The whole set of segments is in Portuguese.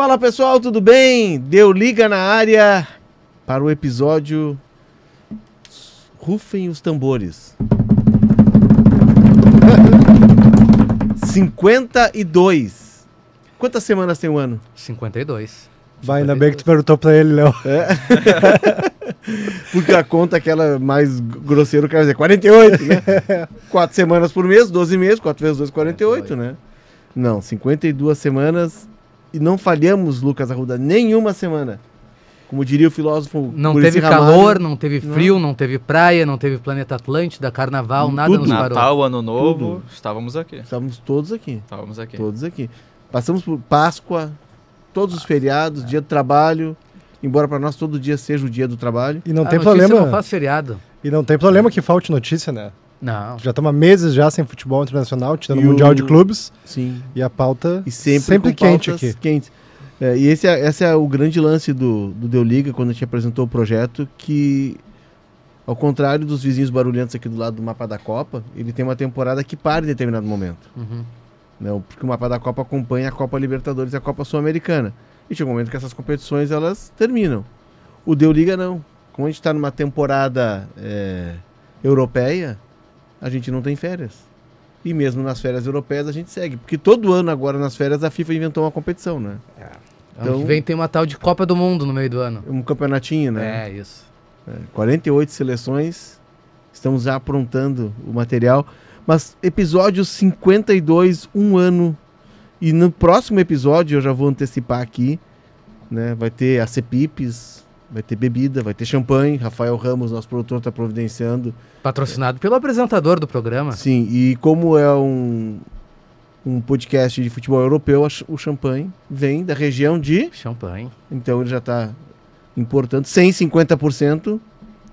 Fala pessoal, tudo bem? Deu liga na área para o episódio Rufem os tambores. 52. Quantas semanas tem um ano? 52. Vai, ainda bem que tu perguntou pra ele, Léo. Porque a conta aquela mais grosseira, o cara dizer 48, né? 4 semanas por mês, 12 meses, 4 vezes 2, 48, né? Não, 52 semanas e não falhamos, Lucas Arruda, nenhuma semana. Como diria o filósofo... Não Muricy teve Ramalho, calor, não teve frio, não teve praia, não teve planeta Atlântida, carnaval, nada tudo. nos parou. Natal, Ano Novo, Tudo. estávamos aqui. Estávamos todos aqui. Todos aqui. Passamos por Páscoa, todos os feriados, dia do trabalho, embora para nós todo dia seja o dia do trabalho. E não A tem notícia problema. não faz feriado. E não tem problema que falte notícia, né? Não. Já estamos há meses já sem futebol internacional, tirando E o Mundial de Clubes. Sim. E a pauta E sempre com quente pautas aqui. quentes. E esse é o grande lance do Deu Liga, quando a gente apresentou o projeto, que, ao contrário dos vizinhos barulhentos aqui do lado do Mapa da Copa, ele tem uma temporada que para em determinado momento. Uhum. Não, porque o Mapa da Copa acompanha a Copa Libertadores e a Copa Sul-Americana. E chega um momento que essas competições elas terminam. O Deu Liga não. Como a gente está numa temporada europeia, a gente não tem férias. E mesmo nas férias europeias a gente segue. Porque todo ano agora nas férias a FIFA inventou uma competição, né? Ano que vem tem uma tal de Copa do Mundo no meio do ano. Um campeonatinho, né? É, isso. 48 seleções. Estamos já aprontando o material. Mas episódio 52, um ano. E no próximo episódio, eu já vou antecipar aqui, né? Vai ter ACPIPs, vai ter bebida, vai ter champanhe. Rafael Ramos, nosso produtor, está providenciando. Patrocinado pelo apresentador do programa. Sim, e como é um podcast de futebol europeu, o champanhe vem da região de... Champanhe. Então ele já está importando 150%,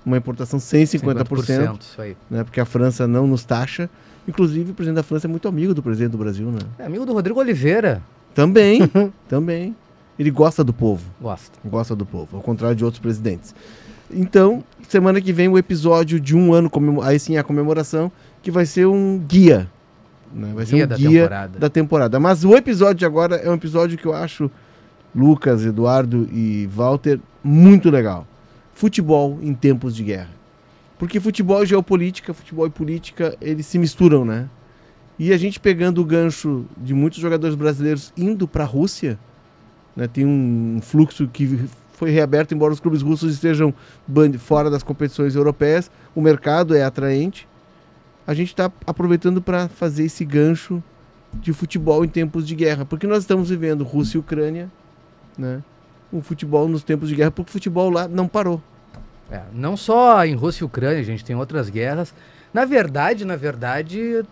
uma importação 150%, 50%, isso aí. né? Porque a França não nos taxa. Inclusive, o presidente da França é muito amigo do presidente do Brasil, né? É amigo do Rodrigo Oliveira. Também, também. Ele gosta do povo. Gosta. Do povo, ao contrário de outros presidentes. Então, semana que vem o episódio de um ano, aí sim a comemoração, que vai ser um guia. Né? Vai ser um guia da temporada. Mas o episódio de agora é um episódio que eu acho, Lucas, Eduardo e Walter, muito legal. Futebol em tempos de guerra. Porque futebol e geopolítica, futebol e política, eles se misturam, né? E a gente pegando o gancho de muitos jogadores brasileiros indo para a Rússia, né? Tem um fluxo que foi reaberto, embora os clubes russos estejam fora das competições europeias, o mercado é atraente. A gente está aproveitando para fazer esse gancho de futebol em tempos de guerra, porque nós estamos vivendo Rússia e Ucrânia, né? Um futebol nos tempos de guerra, porque o futebol lá não parou. Não só em Rússia e Ucrânia, a gente tem outras guerras. Na verdade,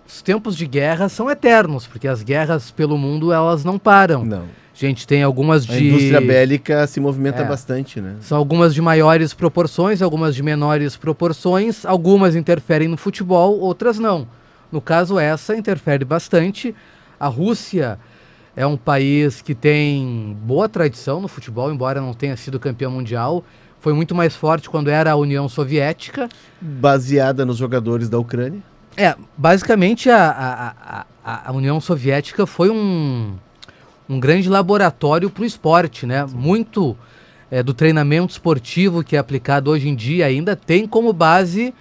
os tempos de guerra são eternos, porque as guerras pelo mundo, elas não param. Não. A gente tem algumas A indústria bélica se movimenta bastante, né? São algumas de maiores proporções, algumas de menores proporções, algumas interferem no futebol, outras não. No caso, essa interfere bastante. A Rússia é um país que tem boa tradição no futebol, embora não tenha sido campeão mundial. Foi muito mais forte quando era a União Soviética. Baseada nos jogadores da Ucrânia. Basicamente a União Soviética foi um grande laboratório para o esporte, né? Sim. Muito do treinamento esportivo que é aplicado hoje em dia ainda tem como base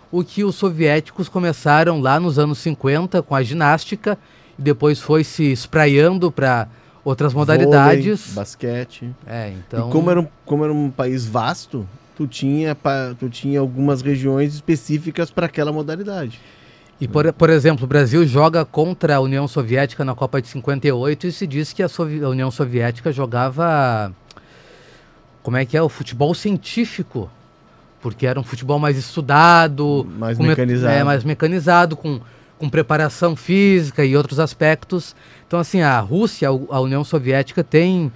o que os soviéticos começaram lá nos anos 50 com a ginástica e depois foi se espraiando para outras modalidades. Vôlei, basquete. Então... E como era um país vasto, tu tinha algumas regiões específicas para aquela modalidade. E, por exemplo, o Brasil joga contra a União Soviética na Copa de 58 e se diz que a União Soviética jogava, o futebol científico, porque era um futebol mais estudado, mais mecanizado. Mais mecanizado, com preparação física e outros aspectos. Então, assim, a Rússia, a União Soviética tem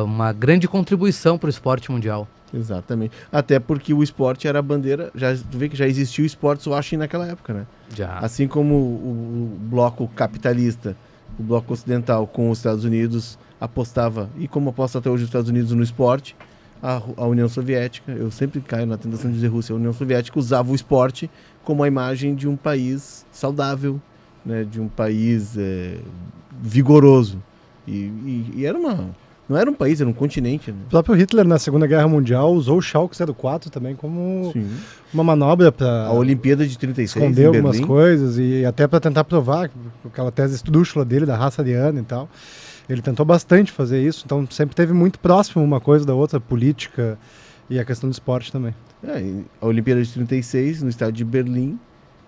uma grande contribuição para o esporte mundial. Exatamente. Até porque o esporte era a bandeira, tu vê que já existia o esporte washing naquela época, né? Já. Assim como o bloco capitalista, o bloco ocidental com os Estados Unidos apostava, e como aposta até hoje os Estados Unidos no esporte, a União Soviética, eu sempre caio na tentação de dizer Rússia, a União Soviética usava o esporte como a imagem de um país saudável, né, de um país vigoroso. E era Não era um país, era um continente. Né? O próprio Hitler, na Segunda Guerra Mundial, usou o Schalke 04 também como uma manobra para... A Olimpíada de 36, esconder algumas coisas e até para tentar provar aquela tese esdrúxula dele, da raça ariana e tal. Ele tentou bastante fazer isso, então sempre teve muito próximo uma coisa da outra, política e a questão do esporte também. A Olimpíada de 36, no estádio de Berlim,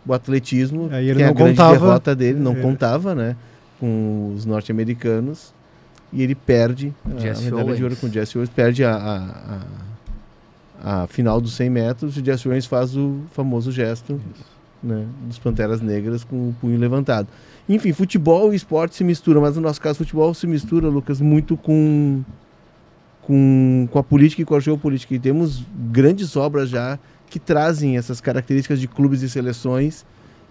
o atletismo, aí ele que é não a grande contava, derrota dele, não contava, né, com os norte-americanos, e ele perde a medalha de ouro com o Jesse Owens, perde a final dos 100 metros, e o Jesse Owens faz o famoso gesto, né, dos Panteras Negras com o punho levantado. Enfim, futebol e esporte se misturam, mas no nosso caso, futebol se mistura, Lucas, muito com a política e com a geopolítica. E temos grandes obras já que trazem essas características de clubes e seleções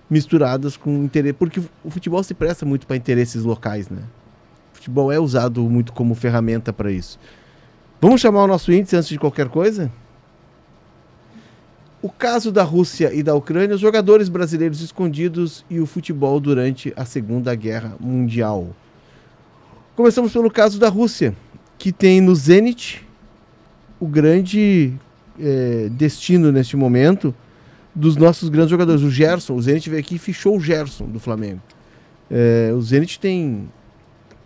misturadas com interesse, porque o futebol se presta muito para interesses locais, né? O futebol é usado muito como ferramenta para isso. Vamos chamar o nosso índice antes de qualquer coisa? O caso da Rússia e da Ucrânia, os jogadores brasileiros escondidos e o futebol durante a Segunda Guerra Mundial. Começamos pelo caso da Rússia, que tem no Zenit o grande destino neste momento dos nossos grandes jogadores. O Gerson, o Zenit veio aqui e fichou o Gerson do Flamengo. O Zenit tem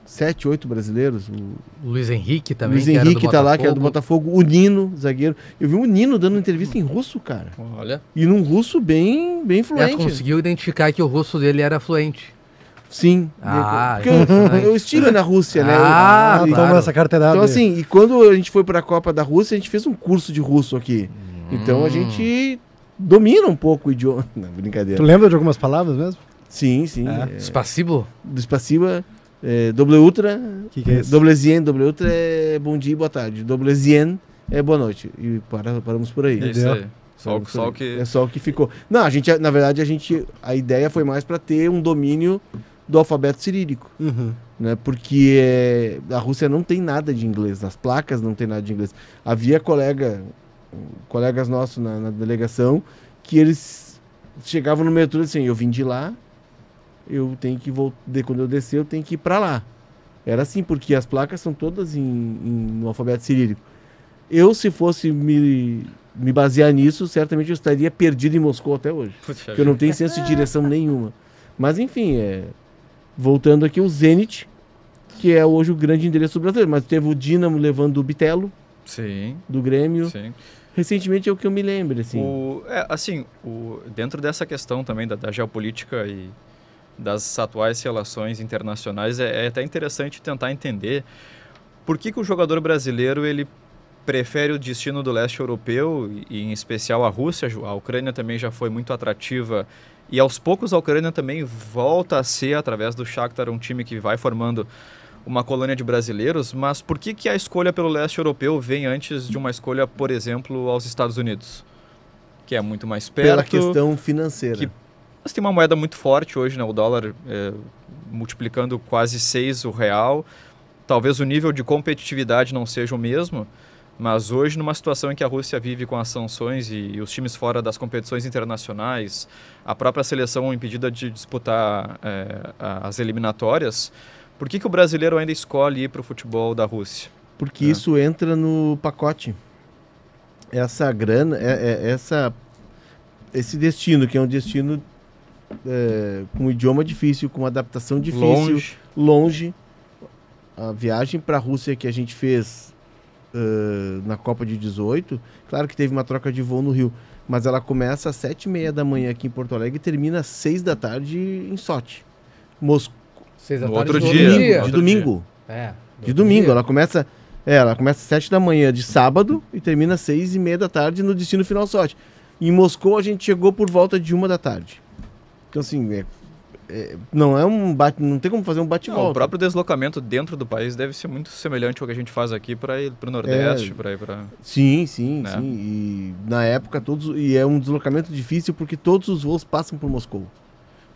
7, 8 brasileiros. O Luiz Henrique também. Luiz Henrique tá lá, que era do Botafogo. O Nino, zagueiro. Eu vi o Nino dando entrevista em russo, cara. Olha. E num russo bem fluente. Conseguiu identificar que o russo dele era fluente. Sim. Eu estive na Rússia, né? Toma essa carteirada. Então, assim, e quando a gente foi para a Copa da Rússia, a gente fez um curso de russo aqui. Então a gente domina um pouco o idioma. Não, brincadeira. Tu lembra de algumas palavras mesmo? Sim. Spasibo? Do Spasibo, doble ultra. Que é isso? Doblezien, doble ultra é bom dia e boa tarde. Doblezien é boa noite. E paramos por aí. É isso aí. É só o que ficou. Não, na verdade, a ideia foi mais para ter um domínio do alfabeto cirílico. Né? Porque a Rússia não tem nada de inglês, as placas não tem nada de inglês. Havia colegas nossos na delegação que eles chegavam no metrô assim, eu vim de lá, eu tenho que voltar, quando eu descer eu tenho que ir para lá. Era assim, porque as placas são todas no alfabeto cirílico. Eu, se fosse me basear nisso, certamente eu estaria perdido em Moscou até hoje. Porque eu não tenho senso de direção nenhuma. Mas enfim, voltando aqui, o Zenit, que é hoje o grande endereço brasileiro. Mas teve o Dínamo levando o Bitelo, do Grêmio. Sim. Recentemente é o que eu me lembro. Assim. Dentro dessa questão também da geopolítica e das atuais relações internacionais, é até interessante tentar entender por que o jogador brasileiro ele prefere o destino do leste europeu, e em especial a Rússia. A Ucrânia também já foi muito atrativa, e aos poucos a Ucrânia também volta a ser, através do Shakhtar, um time que vai formando uma colônia de brasileiros. Mas por que a escolha pelo leste europeu vem antes de uma escolha, por exemplo, aos Estados Unidos? Que é muito mais perto. Pela questão financeira. Mas tem uma moeda muito forte hoje, né? O dólar multiplicando quase 6 o real. Talvez o nível de competitividade não seja o mesmo, mas hoje, numa situação em que a Rússia vive com as sanções e os times fora das competições internacionais, a própria seleção impedida de disputar as eliminatórias, por que o brasileiro ainda escolhe ir para o futebol da Rússia? Porque isso entra no pacote. Essa grana, esse destino, que é um destino com um idioma difícil, com uma adaptação difícil, longe. A viagem para a Rússia que a gente fez na Copa de 18, claro que teve uma troca de voo no Rio, mas ela começa às 7h30 da manhã aqui em Porto Alegre e termina às 6 da tarde em Sochi. Moscou. 6 da no tarde outro dia. De domingo. De domingo. Ela começa às 7 da manhã de sábado e termina às 6h30 da tarde no destino final Sochi. Em Moscou a gente chegou por volta de 1 da tarde. Então assim, não é não tem como fazer um bate-volta. O próprio deslocamento dentro do país deve ser muito semelhante ao que a gente faz aqui para ir para o Nordeste, para ir para... Sim. E na época e é um deslocamento difícil porque todos os voos passam por Moscou.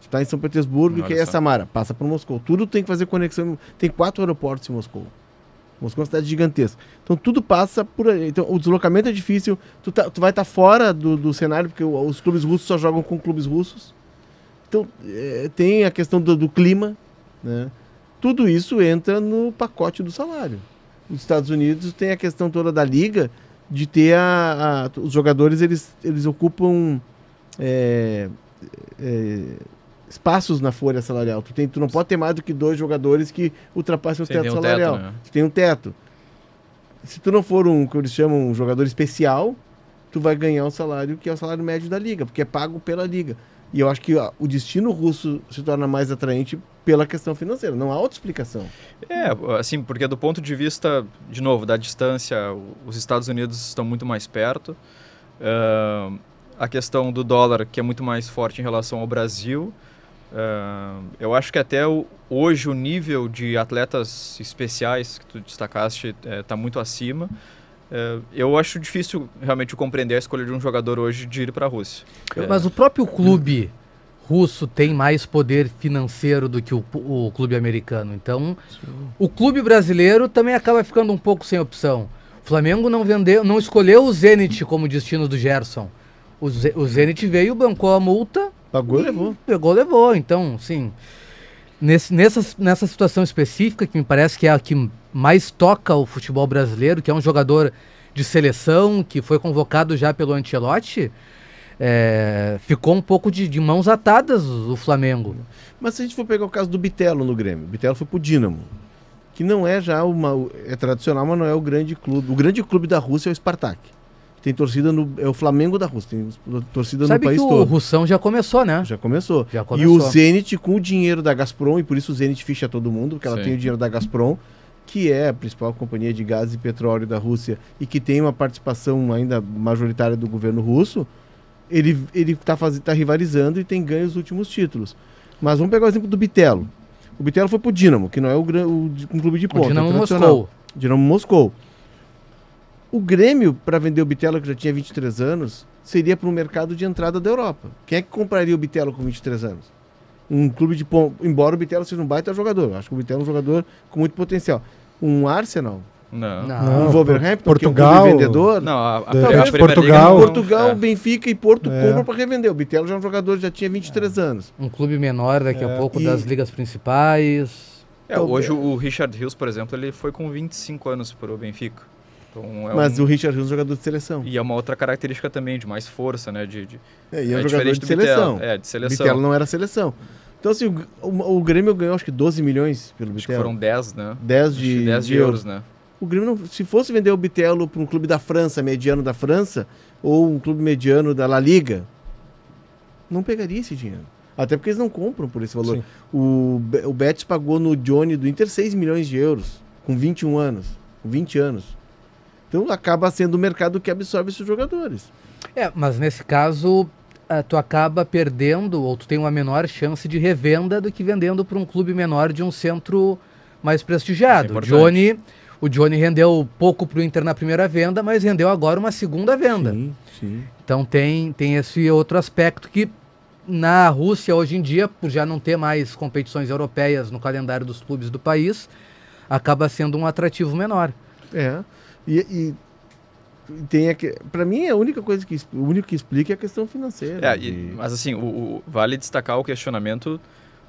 Está em São Petersburgo, que é Samara, passa por Moscou. Tudo tem que fazer conexão. Tem 4 aeroportos em Moscou. Moscou é uma cidade gigantesca. Então tudo passa por aí. Então o deslocamento é difícil. Tu vai estar fora do cenário, porque os clubes russos só jogam com clubes russos. Então tem a questão do clima, né? Tudo isso entra no pacote do salário. os Estados Unidos tem a questão toda da liga de ter os jogadores, eles ocupam espaços na folha salarial. Tu não pode ter mais do que 2 jogadores que ultrapassem o teto salarial. Teto, né? Tu tem um teto. Se tu não for o que eles chamam um jogador especial, tu vai ganhar um salário que é o salário médio da liga, porque é pago pela liga. E eu acho que o destino russo se torna mais atraente pela questão financeira. Não há outra explicação. Assim, porque do ponto de vista, de novo, da distância, os Estados Unidos estão muito mais perto. A questão do dólar, que é muito mais forte em relação ao Brasil. Eu acho que até hoje o nível de atletas especiais que tu destacaste está muito acima. Eu acho difícil realmente compreender a escolha de um jogador hoje de ir para a Rússia. Mas o próprio clube russo tem mais poder financeiro do que o clube americano. Então, o clube brasileiro também acaba ficando um pouco sem opção. O Flamengo não escolheu o Zenit como destino do Gerson. O Zenit veio, bancou a multa. Pagou e levou. Pegou, levou. Então, sim. Nessa situação específica, que me parece que é a que mais toca o futebol brasileiro, que é um jogador de seleção, que foi convocado já pelo Ancelotti, ficou um pouco de mãos atadas o Flamengo. Mas se a gente for pegar o caso do Bitelo no Grêmio, o Bitelo foi pro Dínamo, que não é já é tradicional, mas não é o grande clube. O grande clube da Rússia é o Spartak. Tem torcida é o Flamengo da Rússia, tem torcida no país todo. Sabe que o Russão já começou, né? Já começou. E o Zenit, com o dinheiro da Gazprom, e por isso o Zenit ficha todo mundo, porque ela tem o dinheiro da Gazprom, que é a principal companhia de gás e petróleo da Rússia, e que tem uma participação ainda majoritária do governo russo, ele tá rivalizando e tem ganho os últimos títulos. Mas vamos pegar o exemplo do Bitelo. O Bitelo foi pro Dínamo, que não é um clube de ponta. O Dínamo Moscou. Dínamo Moscou. O Grêmio, para vender o Bitelo, que já tinha 23 anos, seria para um mercado de entrada da Europa. Quem é que compraria o Bitelo com 23 anos? Um clube de ponta. Embora o Bitelo seja um baita jogador. Acho que o Bitelo é um jogador com muito potencial. Um Arsenal? Não. Um Wolverhampton, Portugal, que é um clube vendedor? Não, a Portugal, Benfica e Porto compram para revender. O Bitelo já é um jogador, já tinha 23 anos. Um clube menor daqui a pouco das ligas principais. Hoje o Richard Rios, por exemplo, ele foi com 25 anos para o Benfica. Então, mas o Richard Rios é um jogador de seleção. E é uma outra característica também, de mais força, né? E é um jogador de seleção. De seleção. O Bitelo não era seleção. Então, assim, o Grêmio ganhou acho que 12 milhões pelo Bitelo. Acho que foram 10, né? 10 de euros, né? O Grêmio, se fosse vender o Bitelo para um clube da França, mediano da França, ou um clube mediano da La Liga, não pegaria esse dinheiro. Até porque eles não compram por esse valor. Sim. O Betis pagou no Johnny do Inter 6 milhões de euros, com 21 anos, com 20 anos. Então acaba sendo o mercado que absorve esses jogadores. Mas nesse caso, tu acaba perdendo, ou tu tem uma menor chance de revenda do que vendendo para um clube menor de um centro mais prestigiado. O Johnny rendeu pouco para o Inter na primeira venda, mas rendeu agora uma segunda venda. Sim. Então tem esse outro aspecto que na Rússia hoje em dia, por já não ter mais competições europeias no calendário dos clubes do país, acaba sendo um atrativo menor. E tem para mim a única coisa o único que explica é a questão financeira. Mas assim, vale destacar o questionamento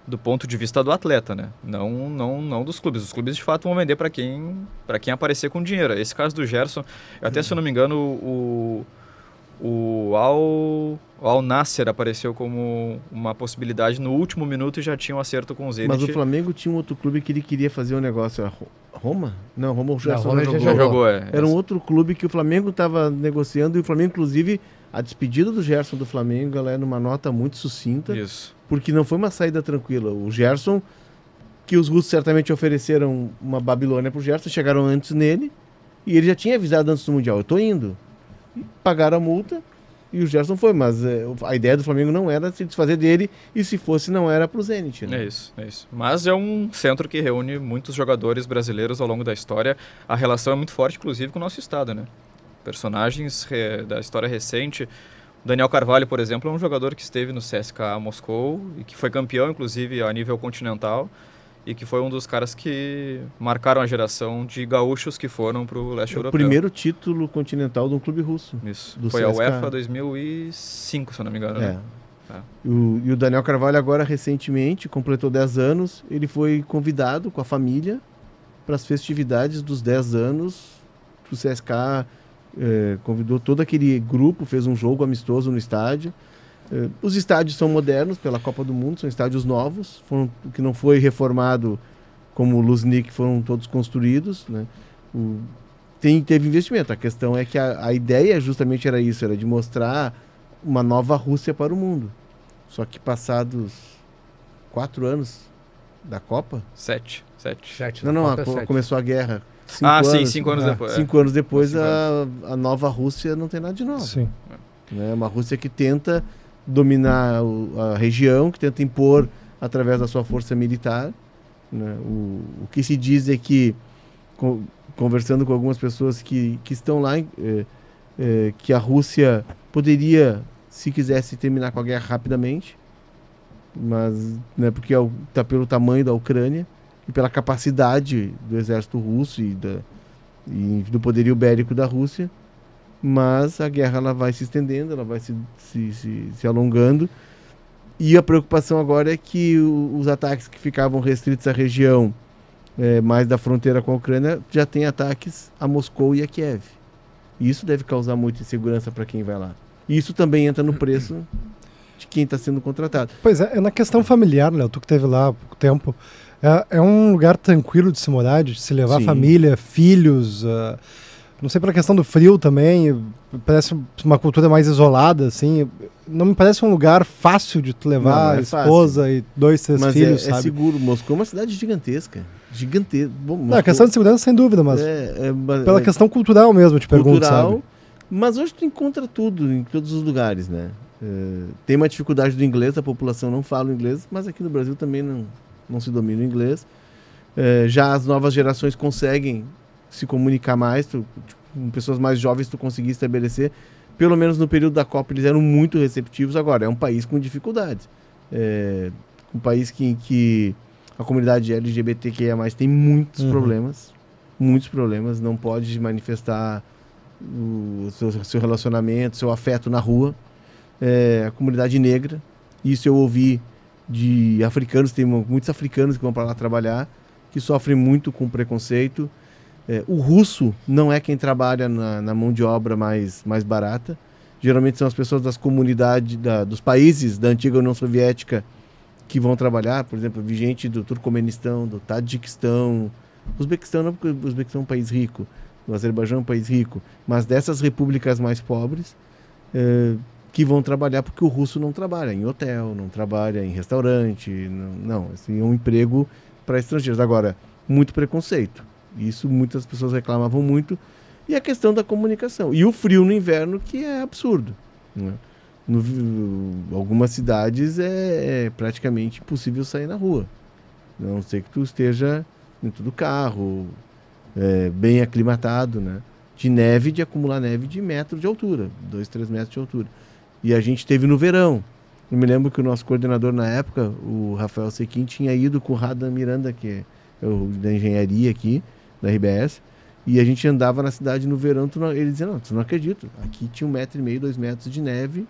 do ponto de vista do atleta, né? Não dos clubes. Os clubes de fato vão vender para quem aparecer com dinheiro. Esse caso do Gerson, até se eu não me engano, o Al Nassr apareceu como uma possibilidade no último minuto e já tinha um acerto com o Zenit. Mas o Flamengo tinha um outro clube que ele queria fazer um negócio. Era Roma? Não, Roma já jogou. Era um outro clube que o Flamengo estava negociando e o Flamengo, inclusive, a despedida do Gerson do Flamengo, ela é numa nota muito sucinta. Isso. Porque não foi uma saída tranquila. O Gerson, que os russos certamente ofereceram uma Babilônia pro Gerson, chegaram antes nele e ele já tinha avisado antes do Mundial, eu tô indo. E pagaram a multa e o Gerson foi, mas a ideia do Flamengo não era se desfazer dele e se fosse não era pro Zenit, né? É isso. Mas é um centro que reúne muitos jogadores brasileiros ao longo da história. A relação é muito forte, inclusive, com o nosso estado, né? Personagens da história recente. O Daniel Carvalho, por exemplo, é um jogador que esteve no CSKA Moscou e que foi campeão, inclusive, a nível continental. E que foi um dos caras que marcaram a geração de gaúchos que foram para o leste europeu. O primeiro título continental de um clube russo. Isso. Foi CSKA. A UEFA 2005, se eu não me engano. Né? E o Daniel Carvalho agora, recentemente, completou 10 anos. Ele foi convidado com a família para as festividades dos 10 anos. O CSKA convidou todo aquele grupo, fez um jogo amistoso no estádio. Os estádios são modernos pela Copa do Mundo, são estádios novos, que não foi reformado como o Luznik, foram todos construídos, né? Teve investimento. A questão é que a ideia justamente era isso, era de mostrar uma nova Rússia para o mundo. Só que passados 4 anos da Copa... 7. Começou a guerra. 5 anos depois. 5 anos depois a nova Rússia não tem nada de novo. Sim. Né? Uma Rússia que tenta dominar a região, que tenta impor através da sua força militar. Né? O que se diz é que, conversando com algumas pessoas que estão lá, que a Rússia poderia, se quisesse, terminar com a guerra rapidamente, mas porque está pelo tamanho da Ucrânia e pela capacidade do exército russo e do poderio bélico da Rússia, mas a guerra ela vai se estendendo, ela vai se alongando, e a preocupação agora é que os ataques que ficavam restritos à região mais da fronteira com a Ucrânia já tem ataques a Moscou e a Kiev. E isso deve causar muita insegurança para quem vai lá. E isso também entra no preço de quem está sendo contratado. Pois é na questão familiar, Léo, tu que esteve lá há pouco tempo, é um lugar tranquilo de se morar, de se levar família, filhos, não sei, para a questão do frio também, parece uma cultura mais isolada, assim, não me parece um lugar fácil de tu levar a esposa fácil. E 2, 3 mas filhos, sabe? É seguro. Moscou é uma cidade gigantesca. Bom, Moscou... a questão de segurança, sem dúvida, mas pela questão cultural mesmo, te pergunto, sabe? Mas hoje tu encontra tudo, em todos os lugares, né? Tem uma dificuldade do inglês, a população não fala o inglês, mas aqui no Brasil também não se domina o inglês. Já as novas gerações conseguem se comunicar mais, com pessoas mais jovens tu conseguir estabelecer, pelo menos no período da Copa eles eram muito receptivos. Agora, é um país com dificuldades, um país que a comunidade LGBTQIA+, tem muitos problemas, não pode manifestar o seu relacionamento, seu afeto na rua. A comunidade negra, isso eu ouvi de africanos, tem muitos africanos que vão para lá trabalhar, que sofrem muito com preconceito. O russo não é quem trabalha na mão de obra mais barata. Geralmente são as pessoas das comunidades, dos países da antiga União Soviética que vão trabalhar. Por exemplo, vi gente do Turcomenistão, do Tadiquistão, Uzbequistão não, porque o Uzbequistão é um país rico, o Azerbaijão é um país rico, mas dessas repúblicas mais pobres que vão trabalhar, porque o russo não trabalha em hotel, não trabalha em restaurante, não, assim, é um emprego para estrangeiros. Agora, muito preconceito. Isso muitas pessoas reclamavam muito. E a questão da comunicação. E o frio no inverno, que é absurdo. Né? Algumas cidades é praticamente impossível sair na rua. A não ser que tu esteja dentro do carro, bem aclimatado, né? De acumular neve de metro de altura, 2, 3 metros de altura. E a gente teve no verão. Eu me lembro que o nosso coordenador na época, o Rafael Sequim, tinha ido com o Radan Miranda, que é o da engenharia aqui, da RBS, e a gente andava na cidade no verão, ele dizia, não, tu não acredita, aqui tinha 1,5 metro, 2 metros de neve,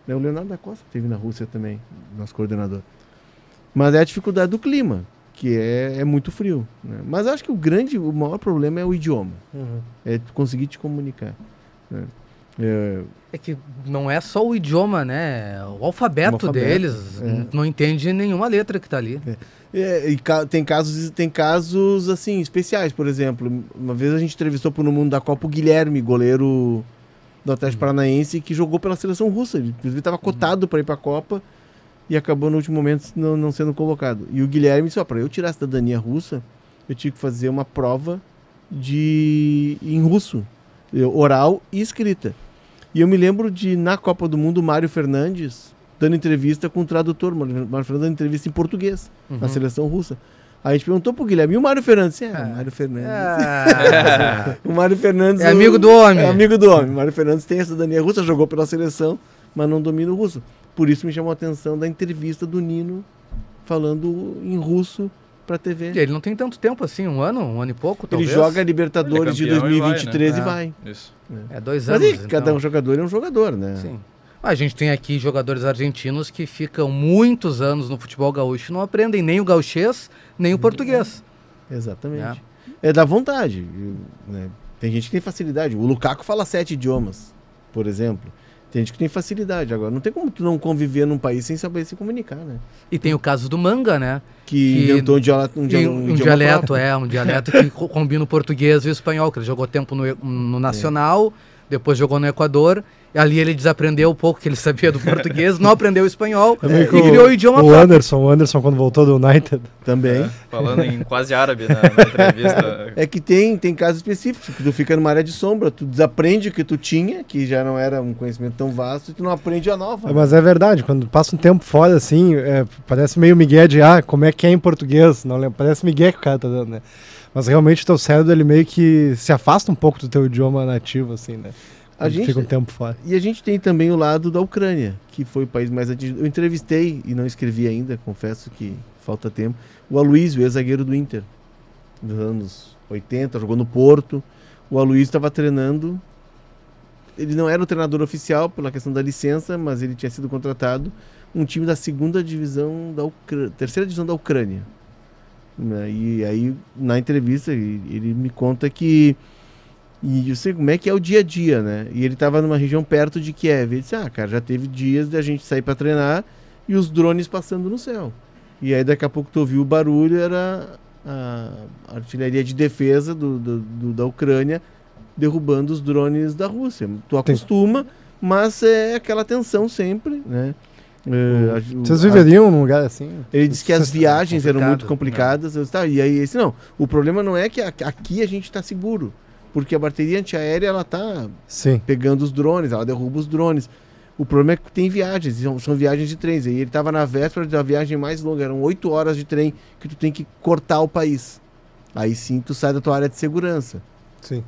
né? O Leonardo da Costa teve na Rússia também, nosso coordenador. Mas é a dificuldade do clima, que é muito frio, né? Mas acho que o maior problema é o idioma, é tu conseguir te comunicar, né? É que não é só o idioma, né? O alfabeto deles, não entende nenhuma letra que está ali. E tem casos assim especiais. Por exemplo, uma vez a gente entrevistou No Mundo da Copa o Guilherme, goleiro do Atlético Paranaense, que jogou pela seleção russa. Ele inclusive estava cotado para ir para a Copa e acabou no último momento não sendo convocado. E o Guilherme disse, para eu tirar a cidadania russa, eu tinha que fazer uma prova em russo, oral e escrita. E eu me lembro na Copa do Mundo, o Mário Fernandes dando entrevista com o tradutor, o Mário Fernandes dando entrevista em português, na seleção russa. Aí a gente perguntou pro Guilherme, e o Mário Fernandes? O Mário Fernandes. O Mário Fernandes é amigo do homem. É amigo do homem. O Mário Fernandes tem a cidadania russa, jogou pela seleção, mas não domina o russo. Por isso me chamou a atenção da entrevista do Nino falando em russo pra TV. E ele não tem tanto tempo assim, um ano e pouco, talvez. Ele joga Libertadores de 2023 e vai. Isso. É 2 anos. Mas cada um jogador é um jogador, né? Sim. A gente tem aqui jogadores argentinos que ficam muitos anos no futebol gaúcho e não aprendem nem o gauchês, nem o português. Exatamente. é da vontade, né? Tem gente que tem facilidade. O Lukaku fala 7 idiomas, por exemplo. Tem gente que tem facilidade. Agora, não tem como tu não conviver num país sem saber se comunicar, né? E tem o caso do Manga, né? Que inventou um dialeto, um dialeto que combina o português e o espanhol, que ele jogou tempo no Nacional, depois jogou no Equador. Ali ele desaprendeu um pouco que ele sabia do português, não aprendeu o espanhol e criou o idioma próprio. O Anderson, quando voltou do United. Também. Falando em quase árabe na entrevista. É que tem casos específicos, que tu fica numa área de sombra, tu desaprende o que tu tinha, que já não era um conhecimento tão vasto, e tu não aprende a nova. Mas é verdade, quando passa um tempo fora, assim, parece meio migué de, como é que é em português, não lembro, parece migué que o cara tá dando, né? Mas realmente o teu cérebro, ele meio que se afasta um pouco do teu idioma nativo, assim, né? A gente fica um tempo fora. E a gente tem também o lado da Ucrânia, que foi o país mais atingido. Eu entrevistei, e não escrevi ainda, confesso que falta tempo, o Aloysio, ex-zagueiro do Inter, dos anos 80, jogou no Porto. O Aloysio estava treinando, ele não era o treinador oficial pela questão da licença, mas ele tinha sido contratado, um time da segunda divisão terceira divisão da Ucrânia. E aí, na entrevista, ele me conta que e eu sei como é que é o dia a dia, né? E ele estava numa região perto de Kiev. Ele disse, cara, já teve dias de a gente sair para treinar e os drones passando no céu. E aí daqui a pouco tu ouviu o barulho, era a artilharia de defesa da Ucrânia derrubando os drones da Rússia. Tu acostuma, mas é aquela tensão sempre, né? Vocês viveriam num lugar assim? Ele disse que as viagens eram muito complicadas. E aí, o problema não é que aqui a gente está seguro. Porque a bateria antiaérea, ela tá pegando os drones, ela derruba os drones. O problema é que tem viagens, são viagens de trens. E ele estava na véspera da viagem mais longa, eram 8 horas de trem que tu tem que cortar o país. Aí sim tu sai da tua área de segurança. Sim.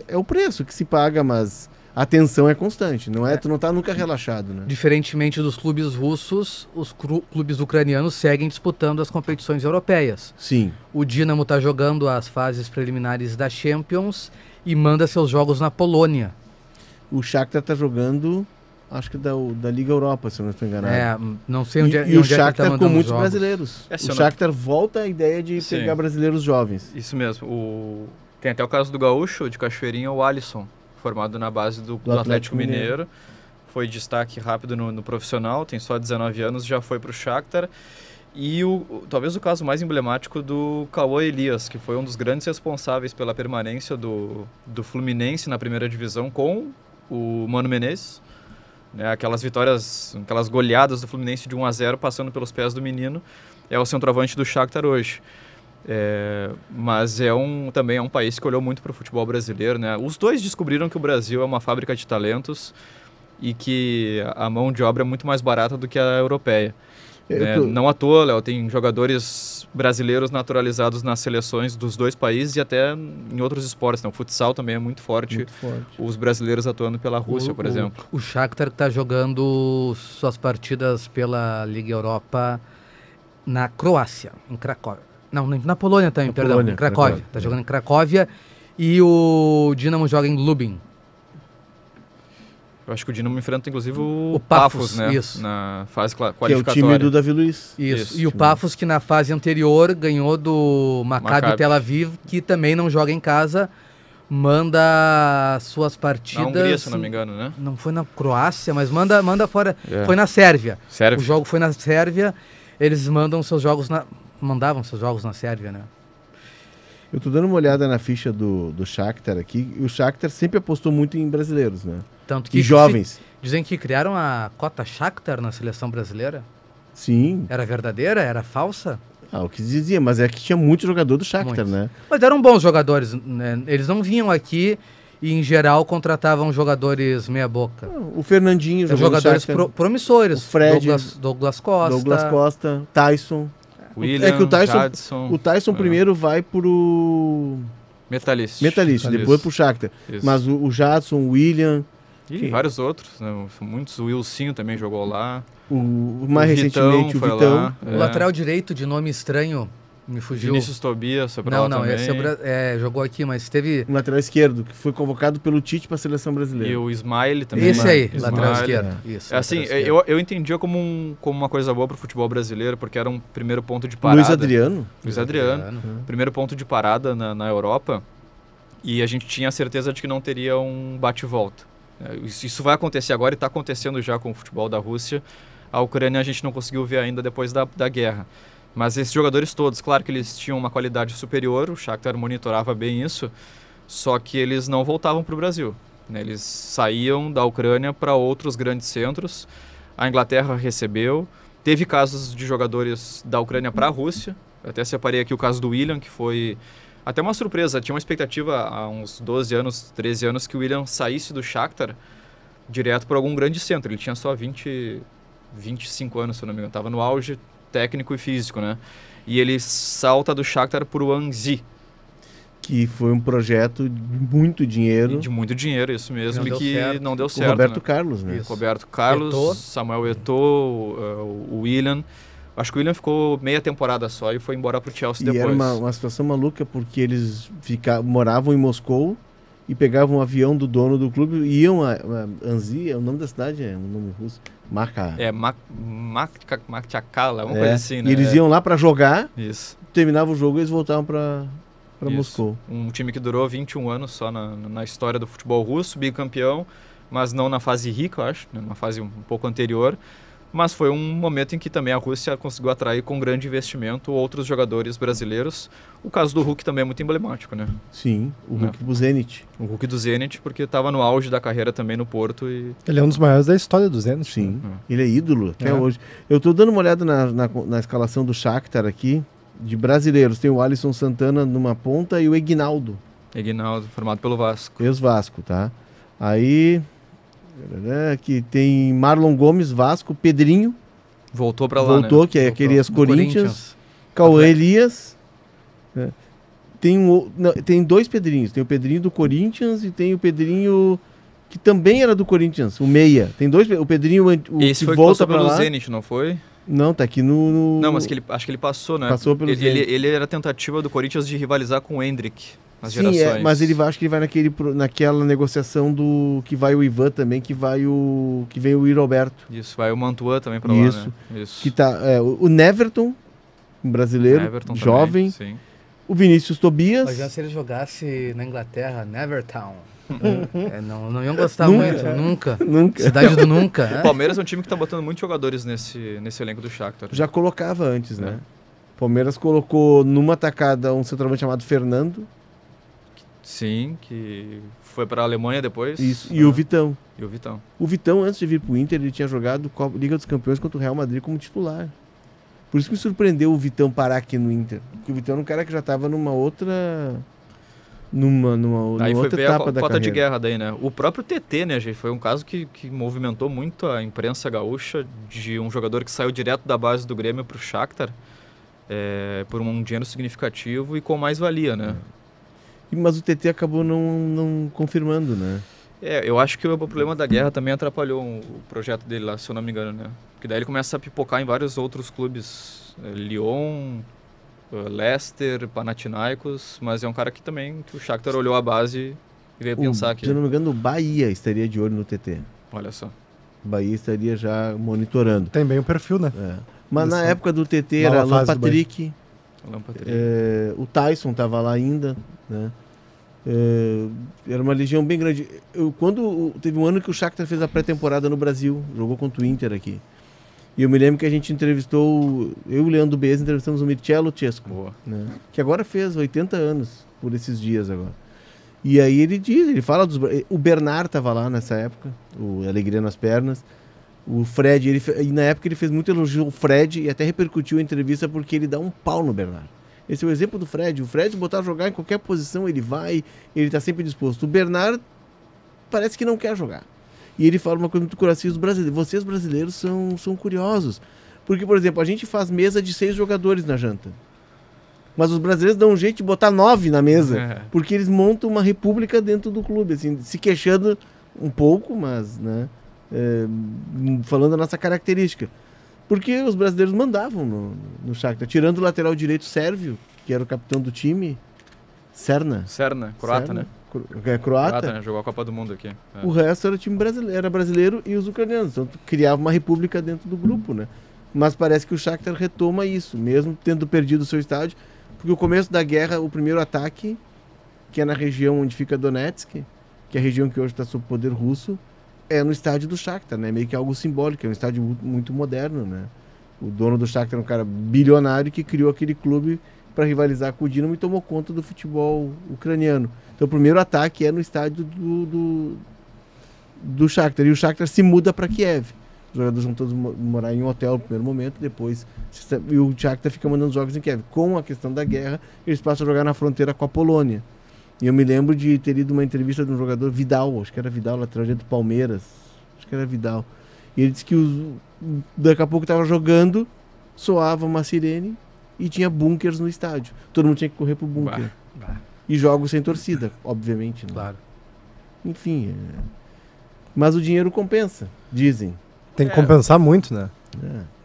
É o preço que se paga, mas a tensão é constante, tu não tá nunca relaxado, né? Diferentemente dos clubes russos, os clubes ucranianos seguem disputando as competições europeias. Sim. O Dinamo está jogando as fases preliminares da Champions e manda seus jogos na Polônia. O Shakhtar está jogando, acho que da Liga Europa, se eu não estou enganado. Não sei onde e o Shakhtar com muitos brasileiros. O Shakhtar volta a ideia de pegar brasileiros jovens. Isso mesmo. Tem até o caso do gaúcho, de Cachoeirinha, o Alisson, formado na base do Atlético Mineiro. Foi destaque rápido no profissional, tem só 19 anos, já foi para o Shakhtar. E talvez o caso mais emblemático do Cauã Elias, que foi um dos grandes responsáveis pela permanência do Fluminense na primeira divisão com o Mano Menezes. Né, aquelas vitórias, aquelas goleadas do Fluminense de 1-0 passando pelos pés do menino. É o centroavante do Shakhtar hoje. Mas também é um país que olhou muito para o futebol brasileiro, né? Os dois descobriram que o Brasil é uma fábrica de talentos e que a mão de obra é muito mais barata do que a europeia. Não à toa, Léo, tem jogadores brasileiros naturalizados nas seleções dos dois países e até em outros esportes. Né? O futsal também é muito forte. Os brasileiros atuando pela Rússia, por exemplo. O Shakhtar está jogando suas partidas pela Liga Europa na Croácia, em Cracóvia. Não, na Polônia também, em Cracóvia. Está jogando em Cracóvia e o Dinamo joga em Lubin. Eu acho que o Dinamo enfrenta, inclusive, o Pafos, né? Isso. Na fase qualificatória. Que é o time do Davi Luiz. Isso. E o Pafos, que na fase anterior ganhou do Maccabi Tel Aviv, que também não joga em casa, manda suas partidas... Na Hungria, se não me engano, né? Não foi na Croácia, mas manda fora. Foi na Sérvia. O jogo foi na Sérvia, eles mandavam seus jogos na Sérvia, né? Eu tô dando uma olhada na ficha do Shakhtar aqui, e o Shakhtar sempre apostou muito em brasileiros, né? Tanto que e jovens. Dizem que criaram a cota Shakhtar na seleção brasileira. Sim. Era verdadeira? Era falsa? O que dizia, mas é que tinha muito jogador do Shakhtar, né? Mas eram bons jogadores, né? Eles não vinham aqui e, em geral, contratavam jogadores meia-boca. O Fernandinho jogou jogadores promissores. O Fred. Douglas Costa. Tyson. William, o Tyson primeiro vai pro Metalist, depois pro Shakhtar. Isso. Mas o Jadson, o William... E vários outros, né? Muitos. O Wilsinho também jogou lá. Mais recentemente, o Vitão. O lateral direito de nome estranho, Me fugiu. Vinícius Tobias foi pra lá também. Esse jogou aqui, mas teve... Um lateral esquerdo, que foi convocado pelo Tite para a seleção brasileira. E o Ismael também. Esse aí, Ismael. lateral esquerdo. Isso, assim, esquerdo. eu entendia como uma coisa boa pro futebol brasileiro, porque era um primeiro ponto de parada. Luiz Adriano. Primeiro ponto de parada na Europa. E a gente tinha a certeza de que não teria um bate-volta. Isso vai acontecer agora e está acontecendo já com o futebol da Rússia. A Ucrânia a gente não conseguiu ver ainda depois da guerra. Mas esses jogadores todos, claro que eles tinham uma qualidade superior, o Shakhtar monitorava bem isso, só que eles não voltavam para o Brasil. Né? Eles saíam da Ucrânia para outros grandes centros, a Inglaterra recebeu, teve casos de jogadores da Ucrânia para a Rússia, eu até separei aqui o caso do William, que foi até uma surpresa, tinha uma expectativa há uns 12 anos, 13 anos, que o William saísse do Shakhtar direto para algum grande centro, ele tinha só 25 anos, se eu não me engano, estava no auge técnico e físico, né? E ele salta do Shakhtar para o Anzi. Que foi um projeto de muito dinheiro. De muito dinheiro, isso mesmo, não deu certo. O Roberto Carlos, né? Isso. Roberto Carlos, Eto'o. Samuel Eto'o, o William. Acho que o William ficou meia temporada só e foi embora para o Chelsea depois. E era uma situação maluca, porque eles moravam em Moscou e pegavam um avião do dono do clube e iam a Anzi, o nome da cidade é um nome russo. Makhachkala, uma coisa assim, né? E eles iam lá para jogar, isso. Terminava o jogo e eles voltavam para Moscou. Um time que durou 21 anos só na história do futebol russo, bicampeão, mas não na fase rica, eu acho, né? Uma fase um pouco anterior. Mas foi um momento em que também a Rússia conseguiu atrair com grande investimento outros jogadores brasileiros. O caso do Hulk também é muito emblemático, né? Sim, o Hulk do Zenit. O Hulk do Zenit, porque estava no auge da carreira também no Porto. Ele é um dos maiores da história do Zenit. Sim, ele é ídolo até hoje. Eu estou dando uma olhada na escalação do Shakhtar aqui, de brasileiros. Tem o Alisson Santana numa ponta e o Egnaldo. Egnaldo, formado pelo Vasco. Ex-Vasco, tá? Aí... que tem Marlon Gomes, Vasco, Pedrinho. Voltou para lá, né? Que é aquele ex-Corinthians. Cauã Elias. Né? Tem dois Pedrinhos. Tem o Pedrinho do Corinthians e tem o Pedrinho que também era do Corinthians, o meia. Tem dois, o Pedrinho esse que foi volta pelo lá. Zenit, não foi? Não, tá aqui no... Não, mas acho que ele passou, né? Passou pelo Zenit. Ele era a tentativa do Corinthians de rivalizar com o Hendrick. Sim, mas acho que ele vai naquela negociação do que vai o Ivan também, que vem o Iroberto. Isso, vai o Mantua também para lá, né? Isso. Que tá o Neverton, um brasileiro, jovem. Também, sim. O Vinícius Tobias. Mas já se ele jogasse na Inglaterra, Nevertown. Não iam gostar muito, nunca. Cidade do nunca. O Palmeiras é um time que está botando muitos jogadores nesse elenco do Shakhtar. Já colocava antes, né? O Palmeiras colocou numa tacada um centroavante chamado Fernando. Sim, que foi para a Alemanha depois. Isso, e o Vitão. O Vitão, antes de vir para o Inter, ele tinha jogado Liga dos Campeões contra o Real Madrid como titular. Por isso que me surpreendeu o Vitão parar aqui no Inter. Porque o Vitão era um cara que já estava numa outra... numa outra etapa da carreira. Aí foi a cota de guerra daí, né? O próprio TT, né, gente? Foi um caso que movimentou muito a imprensa gaúcha, de um jogador que saiu direto da base do Grêmio para o Shakhtar, por um dinheiro significativo e com mais valia, né? Mas o TT acabou não confirmando, né? Eu acho que o problema da guerra também atrapalhou o projeto dele lá, se eu não me engano, né? Porque daí ele começa a pipocar em vários outros clubes, Lyon, Leicester, Panathinaikos, mas é um cara que o Shakhtar olhou a base e veio pensar que... Se eu não me engano, o Bahia estaria de olho no TT. Olha só. O Bahia estaria já monitorando. Tem bem o perfil, né? Mas na época do TT era Alan Patrick, o Tyson estava lá ainda, né? Era uma legião bem grande. Teve um ano que o Shakhtar fez a pré-temporada no Brasil, jogou contra o Inter aqui. E eu me lembro que a gente entrevistou, eu e o Leandro Bez entrevistamos o Mircea Chesco, né? Que agora fez 80 anos, por esses dias agora. E aí ele fala o Bernard estava lá nessa época, o Alegria nas Pernas. O Fred, e na época ele fez muito elogio ao Fred e até repercutiu a entrevista porque ele dá um pau no Bernard. Esse é o exemplo do Fred. O Fred botar a jogar em qualquer posição, ele vai, ele está sempre disposto. O Bernard parece que não quer jogar. E ele fala uma coisa muito curiosa, os brasileiros, vocês brasileiros são curiosos. Porque, por exemplo, a gente faz mesa de 6 jogadores na janta. Mas os brasileiros dão um jeito de botar 9 na mesa, porque eles montam uma república dentro do clube, assim, se queixando um pouco, mas, né, falando a nossa característica. Porque os brasileiros mandavam no Shakhtar. Tirando o lateral direito sérvio, que era o capitão do time, Serna, croata, né? Croata, né? Jogou a Copa do Mundo aqui. O resto era time brasileiro, era brasileiro e os ucranianos. Então criava uma república dentro do grupo, né? Mas parece que o Shakhtar retoma isso, mesmo tendo perdido o seu estádio, porque o começo da guerra, o primeiro ataque, que é na região onde fica Donetsk, que é a região que hoje está sob poder russo, é no estádio do Shakhtar, né? Meio que algo simbólico, é um estádio muito moderno, né? O dono do Shakhtar é um cara bilionário que criou aquele clube para rivalizar com o Dinamo e tomou conta do futebol ucraniano. Então o primeiro ataque é no estádio do Shakhtar, e o Shakhtar se muda para Kiev. Os jogadores vão todos morar em um hotel no primeiro momento, depois e o Shakhtar fica mandando jogos em Kiev. Com a questão da guerra, eles passam a jogar na fronteira com a Polônia. E eu me lembro de ter lido uma entrevista de um jogador, Vidal, acho que era Vidal, lateral direito do Palmeiras, acho que era Vidal. E ele disse que daqui a pouco estava jogando, soava uma sirene e tinha bunkers no estádio. Todo mundo tinha que correr pro bunker. E jogos sem torcida, obviamente. Né? Claro. Enfim, mas o dinheiro compensa, dizem. Tem que compensar muito, né?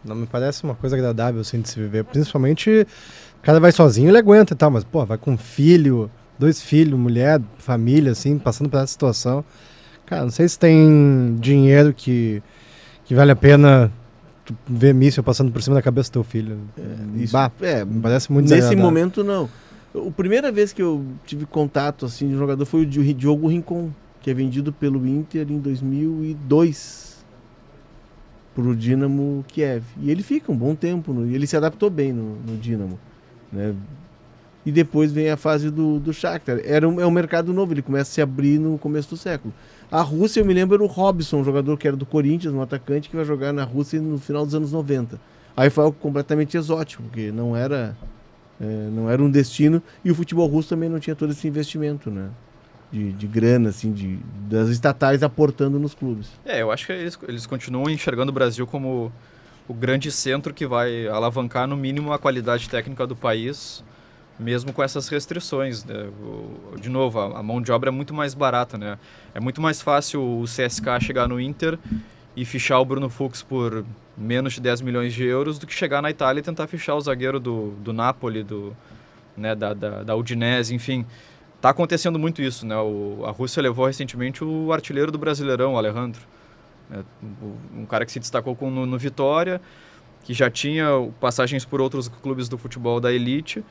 Não me parece uma coisa agradável assim de se viver. Principalmente, o cara vai sozinho, ele aguenta e tal, mas pô, vai com filho, 2 filhos, mulher, família, assim, passando por essa situação. Cara, não sei se tem dinheiro que vale a pena ver míssil passando por cima da cabeça do teu filho. Me parece muito desagradável. Nesse momento, não. A primeira vez que eu tive contato assim, de um jogador foi o Diogo Rincon, que é vendido pelo Inter em 2002 pro Dinamo Kiev. E ele fica um bom tempo, e ele se adaptou bem no Dinamo. Né? E depois vem a fase do Shakhtar. É um mercado novo, ele começa a se abrir no começo do século. A Rússia, eu me lembro, era o Robson, um jogador que era do Corinthians, um atacante que vai jogar na Rússia no final dos anos 90. Aí foi algo completamente exótico, porque não era um destino, e o futebol russo também não tinha todo esse investimento, né? De grana, assim, das estatais aportando nos clubes. Eu acho que eles continuam enxergando o Brasil como o grande centro que vai alavancar, no mínimo, a qualidade técnica do país, mesmo com essas restrições. Né? De novo, a mão de obra é muito mais barata, né? É muito mais fácil o CSKA chegar no Inter e fichar o Bruno Fux por menos de 10 milhões de euros do que chegar na Itália e tentar fichar o zagueiro do Napoli, da Udinese, enfim. Está acontecendo muito isso, né? A Rússia levou recentemente o artilheiro do Brasileirão, o Alejandro. Um cara que se destacou no Vitória, que já tinha passagens por outros clubes do futebol da elite,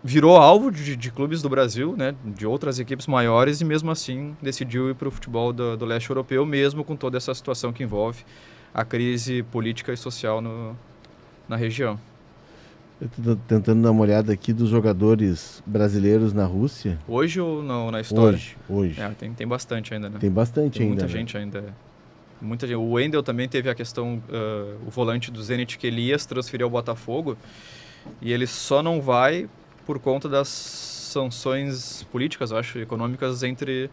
virou alvo de clubes do Brasil, né? De outras equipes maiores, e mesmo assim decidiu ir para o futebol do leste europeu, mesmo com toda essa situação que envolve a crise política e social na região. Eu estou tentando dar uma olhada aqui dos jogadores brasileiros na Rússia. Hoje ou na história? Hoje. Tem bastante ainda, né? Tem bastante ainda. Muita gente ainda. Muita gente. O Wendel também teve a questão, o volante do Zenit, que Elias transferiu ao Botafogo, e ele só não vai por conta das sanções políticas, eu acho, econômicas entre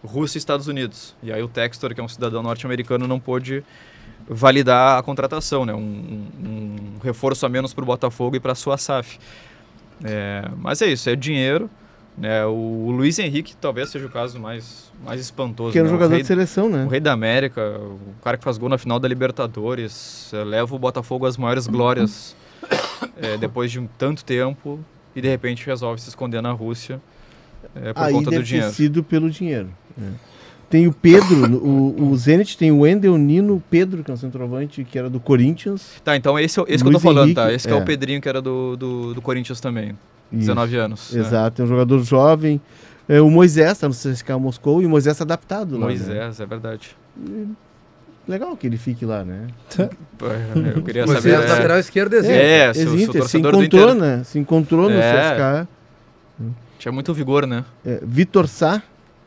Rússia e Estados Unidos. E aí o Textor, que é um cidadão norte-americano, não pôde validar a contratação, né? Um reforço a menos para o Botafogo e para a sua SAF. Mas é isso, é dinheiro. Né? O Luiz Henrique talvez seja o caso mais espantoso. Que é um jogador de seleção, né? O rei da América, o cara que faz gol na final da Libertadores, leva o Botafogo às maiores glórias depois de tanto tempo, e de repente resolve se esconder na Rússia por conta do dinheiro. Ter sido pelo dinheiro. Tem o Pedro, o Zenit tem o Wendel, Nino, Pedro, que é um centroavante que era do Corinthians. Tá, então esse que eu tô falando, Henrique, tá? Esse que é o Pedrinho, que era do Corinthians também. 19 anos. Exato, é um jogador jovem. O Moisés tá no CSKA Moscou, e o Moisés tá adaptado lá. Moisés, né? É verdade. Legal que ele fique lá, né? Eu queria saber. Moisés, lateral esquerdo, se encontrou, né? Se encontrou no CSKA. Tinha muito vigor, né? Vitor Sá,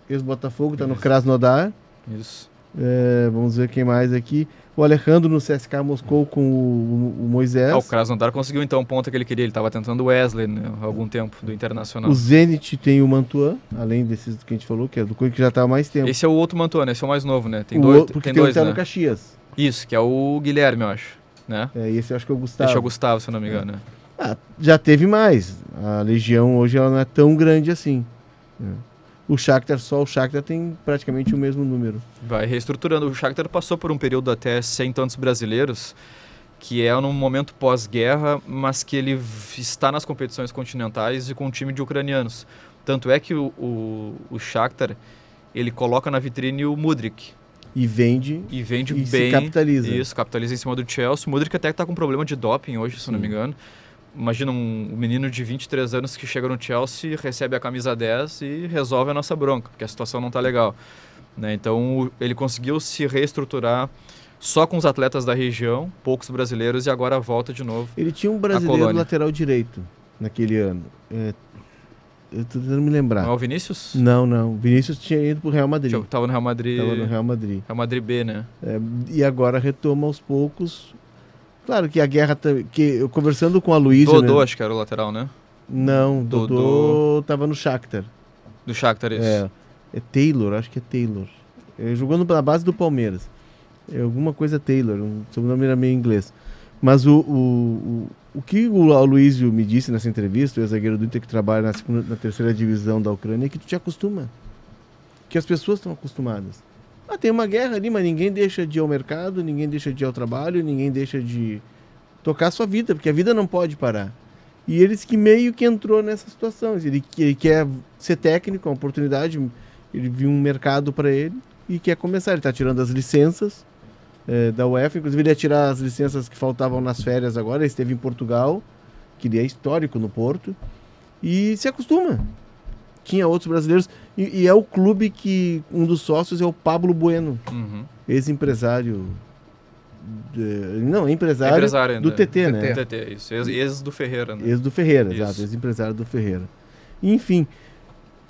ex-Botafogo, tá no Krasnodar. Isso. Vamos ver quem mais aqui. O Alejandro no CSKA Moscou com o Moisés. O Krasnodar conseguiu então o ponto que ele queria. Ele estava tentando o Wesley, né, há algum tempo, do Internacional. O Zenit tem o Mantuan, além desses que a gente falou, que é do que já está há mais tempo. Esse é o outro Mantuan, esse é o mais novo, né? Tem dois, porque tem dois, tá né? no Caxias. Isso, que é o Guilherme, eu acho. Né? Esse eu acho que é o Gustavo. Esse é o Gustavo, se eu não me engano. Já teve mais. A Legião hoje ela não é tão grande assim. O Shakhtar tem praticamente o mesmo número. Vai reestruturando. O Shakhtar passou por um período até sem tantos brasileiros, que é num momento pós-guerra, mas que ele está nas competições continentais e com um time de ucranianos. Tanto é que o Shakhtar, ele coloca na vitrine o Mudryk. E vende bem. Se capitaliza. Isso, capitaliza em cima do Chelsea. O Mudryk até está com problema de doping hoje, se não me engano. Imagina um menino de 23 anos que chega no Chelsea, recebe a camisa 10 e resolve a nossa bronca, porque a situação não está legal. Né? Então, ele conseguiu se reestruturar só com os atletas da região, poucos brasileiros, e agora volta de novo. Ele tinha um brasileiro lateral direito naquele ano. Eu tô tentando me lembrar. Não é o Vinícius? Não. O Vinícius tinha ido pro Real Madrid. Tava no Real Madrid. Real Madrid B, né? E agora retoma aos poucos. Claro que a guerra... eu conversando com a Luísa... Dodô, acho que era o lateral, né? Não, Dodô tava no Shakhtar. Do Shakhtar, isso. É Taylor, acho que é Taylor. Ele jogou na base do Palmeiras. Alguma coisa Taylor, o sobrenome era meio inglês. Mas o que o Aloysio me disse nessa entrevista, o zagueiro do Inter que trabalha na terceira divisão da Ucrânia, é que tu te acostuma. Que as pessoas estão acostumadas. Tem uma guerra ali, mas ninguém deixa de ir ao mercado, ninguém deixa de ir ao trabalho, ninguém deixa de tocar a sua vida, porque a vida não pode parar. E eles que meio que entrou nessa situação. Ele quer ser técnico, é uma oportunidade, ele viu um mercado para ele e quer começar. Ele está tirando as licenças da UEFA, inclusive ele ia tirar as licenças que faltavam nas férias agora. Ele esteve em Portugal, que ele é histórico no Porto, e se acostuma. Tinha outros brasileiros, e é o clube que um dos sócios é o Pablo Bueno, ex-empresário. Empresário do TT, né? TT, isso. Ex do Ferreira, né? Ex do Ferreira, exato. Ex-empresário do Ferreira. Enfim,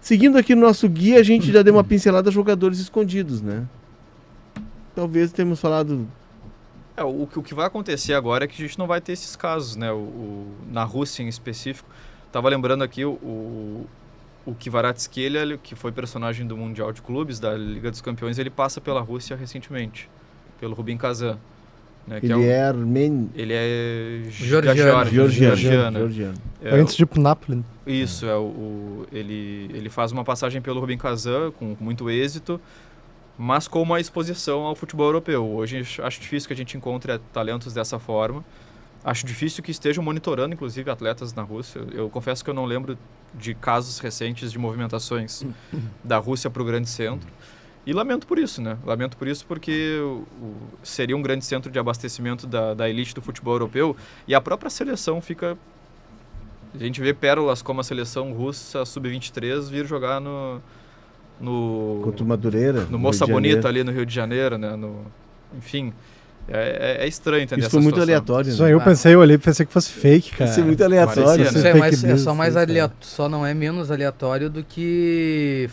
seguindo aqui no nosso guia, a gente já deu uma pincelada a jogadores escondidos, né? Talvez tenhamos falado... O que vai acontecer agora é que a gente não vai ter esses casos, né? Na Rússia em específico. Tava lembrando aqui o Kvaratskhelia, que foi personagem do Mundial de Clubes, da Liga dos Campeões, ele passa pela Rússia recentemente, pelo Rubin Kazan. Né, ele é armênio. Ele é georgiano. Antes de ir pro Napoli. Isso, ele faz uma passagem pelo Rubin Kazan com muito êxito, mas com uma exposição ao futebol europeu. Hoje acho difícil que a gente encontre talentos dessa forma. Acho difícil que estejam monitorando, inclusive, atletas na Rússia. Eu confesso que eu não lembro de casos recentes de movimentações da Rússia para o grande centro. E lamento por isso, né? Lamento por isso porque seria um grande centro de abastecimento da elite do futebol europeu, e a própria seleção fica... A gente vê pérolas como a seleção russa sub-23 vir jogar contra o Madureira, no Moça Bonita ali no Rio de Janeiro, né? Enfim... É estranho entender essa situação. Isso foi muito aleatório. Isso aí eu olhei e pensei que fosse fake, cara. Isso é muito aleatório. Só não é menos aleatório do que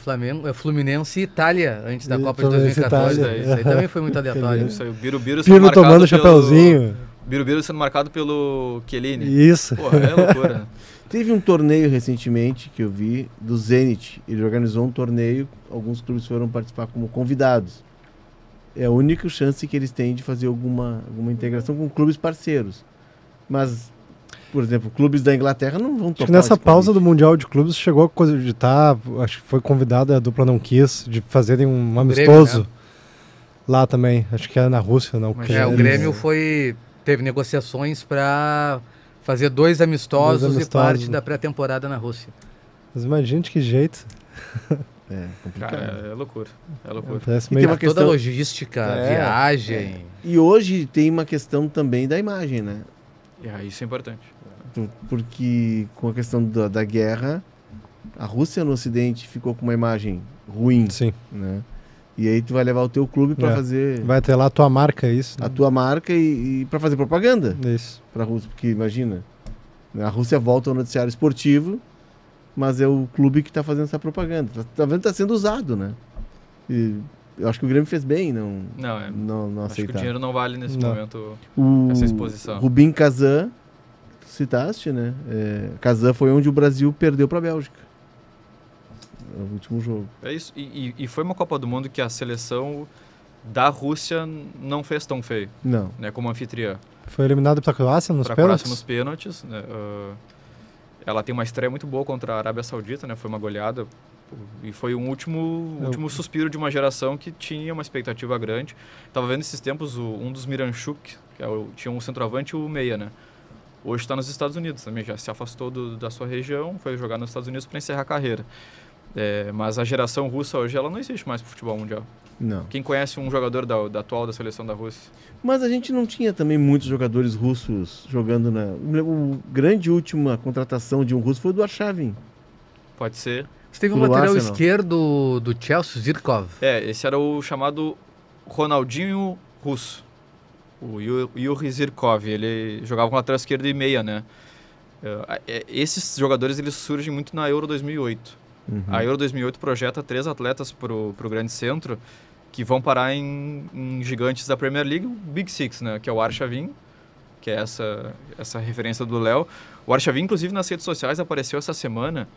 Fluminense e Itália antes da Copa de 2014. Isso aí também foi muito aleatório. Isso aí, o Birubiru Piro tomando chapeuzinho. Birubiru sendo marcado pelo Chiellini. Isso. Pô, é loucura. Teve um torneio recentemente que eu vi do Zenit. Ele organizou um torneio, alguns clubes foram participar como convidados. É a única chance que eles têm de fazer alguma integração com clubes parceiros. Mas, por exemplo, clubes da Inglaterra não vão tocar. Nessa pausa do Mundial de Clubes chegou a coisa de acho que foi convidada a dupla não quis, de fazerem um amistoso Grêmio, né? Lá também. Acho que era na Rússia, não. O Grêmio teve negociações para fazer dois amistosos e parte da pré-temporada na Rússia. Mas imagine que jeito. Complicado. Cara, é loucura. Tem uma questão... Toda a logística, viagem. E hoje tem uma questão também da imagem, né? Isso é importante. Porque com a questão da guerra, a Rússia no Ocidente ficou com uma imagem ruim. Sim. Né? E aí tu vai levar o teu clube para fazer... Vai ter lá a tua marca, isso. A tua marca e para fazer propaganda. Isso. Pra Rússia, porque imagina, a Rússia volta ao noticiário esportivo, mas é o clube que está fazendo essa propaganda. Tá vendo que está sendo usado, né? E eu acho que o Grêmio fez bem não aceitar. Acho que o dinheiro não vale nesse momento essa exposição. Rubin Kazan, citaste, né? Kazan foi onde o Brasil perdeu para a Bélgica. O último jogo. É isso. E foi uma Copa do Mundo que a seleção da Rússia não fez tão feio. Não. Né, como anfitriã. Foi eliminado para a Croácia nos pênaltis? Croácia nos pênaltis. Né, ela tem uma estreia muito boa contra a Arábia Saudita, né? Foi uma goleada E foi um último suspiro de uma geração que tinha uma expectativa grande. Estava vendo esses tempos um dos Miranchuk, que tinha um centroavante e o meia, né? Hoje está nos Estados Unidos também, já se afastou da sua região, foi jogar nos Estados Unidos para encerrar a carreira. Mas a geração russa hoje, ela não existe mais para o futebol mundial. Não. Quem conhece um jogador da atual da seleção da Rússia? Mas a gente não tinha também muitos jogadores russos jogando grande última contratação de um russo foi o do Arshavin. Pode ser. Você teve um lateral esquerdo do Chelsea, Zirkov. Esse era o chamado Ronaldinho russo. O Yuri Zirkov. Ele jogava com lateral esquerdo e meia, né? Esses jogadores, eles surgem muito na Euro 2008. Uhum. A Euro 2008 projeta 3 atletas pro Grande Centro que vão parar em gigantes da Premier League, o Big Six, né? Que é o Arshavin, que é essa referência do Léo. O Arshavin, inclusive, nas redes sociais apareceu essa semana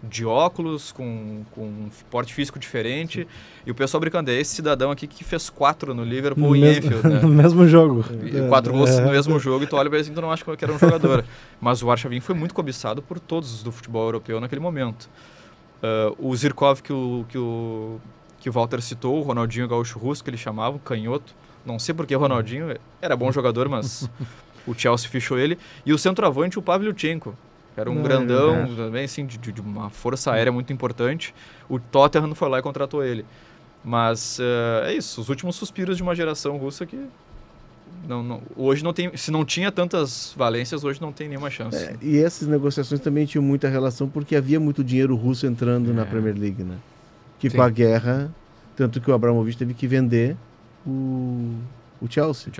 de óculos, com um porte físico diferente. Sim. E o pessoal brincando, esse cidadão aqui que fez 4 no Liverpool em Anfield, né? No mesmo jogo. 4 gols no mesmo jogo, e tu olha pra ele e tu não acha que era um jogador. Mas o Arshavin foi muito cobiçado por todos do futebol europeu naquele momento. O Zirkov que o Walter citou, o Ronaldinho Gaúcho Russo, que ele chamava, o canhoto. Não sei porque o Ronaldinho era bom jogador, mas o Chelsea fichou ele. E o centroavante, o Pavlyuchenko. Era um grandão, também assim, de uma força aérea muito importante. O Tottenham foi lá e contratou ele. Mas é isso, os últimos suspiros de uma geração russa que hoje não tem, se não tinha tantas valências, hoje não tem nenhuma chance. E essas negociações também tinham muita relação porque havia muito dinheiro russo entrando na Premier League, né? Que com a guerra, tanto que o Abramovich teve que vender o Chelsea.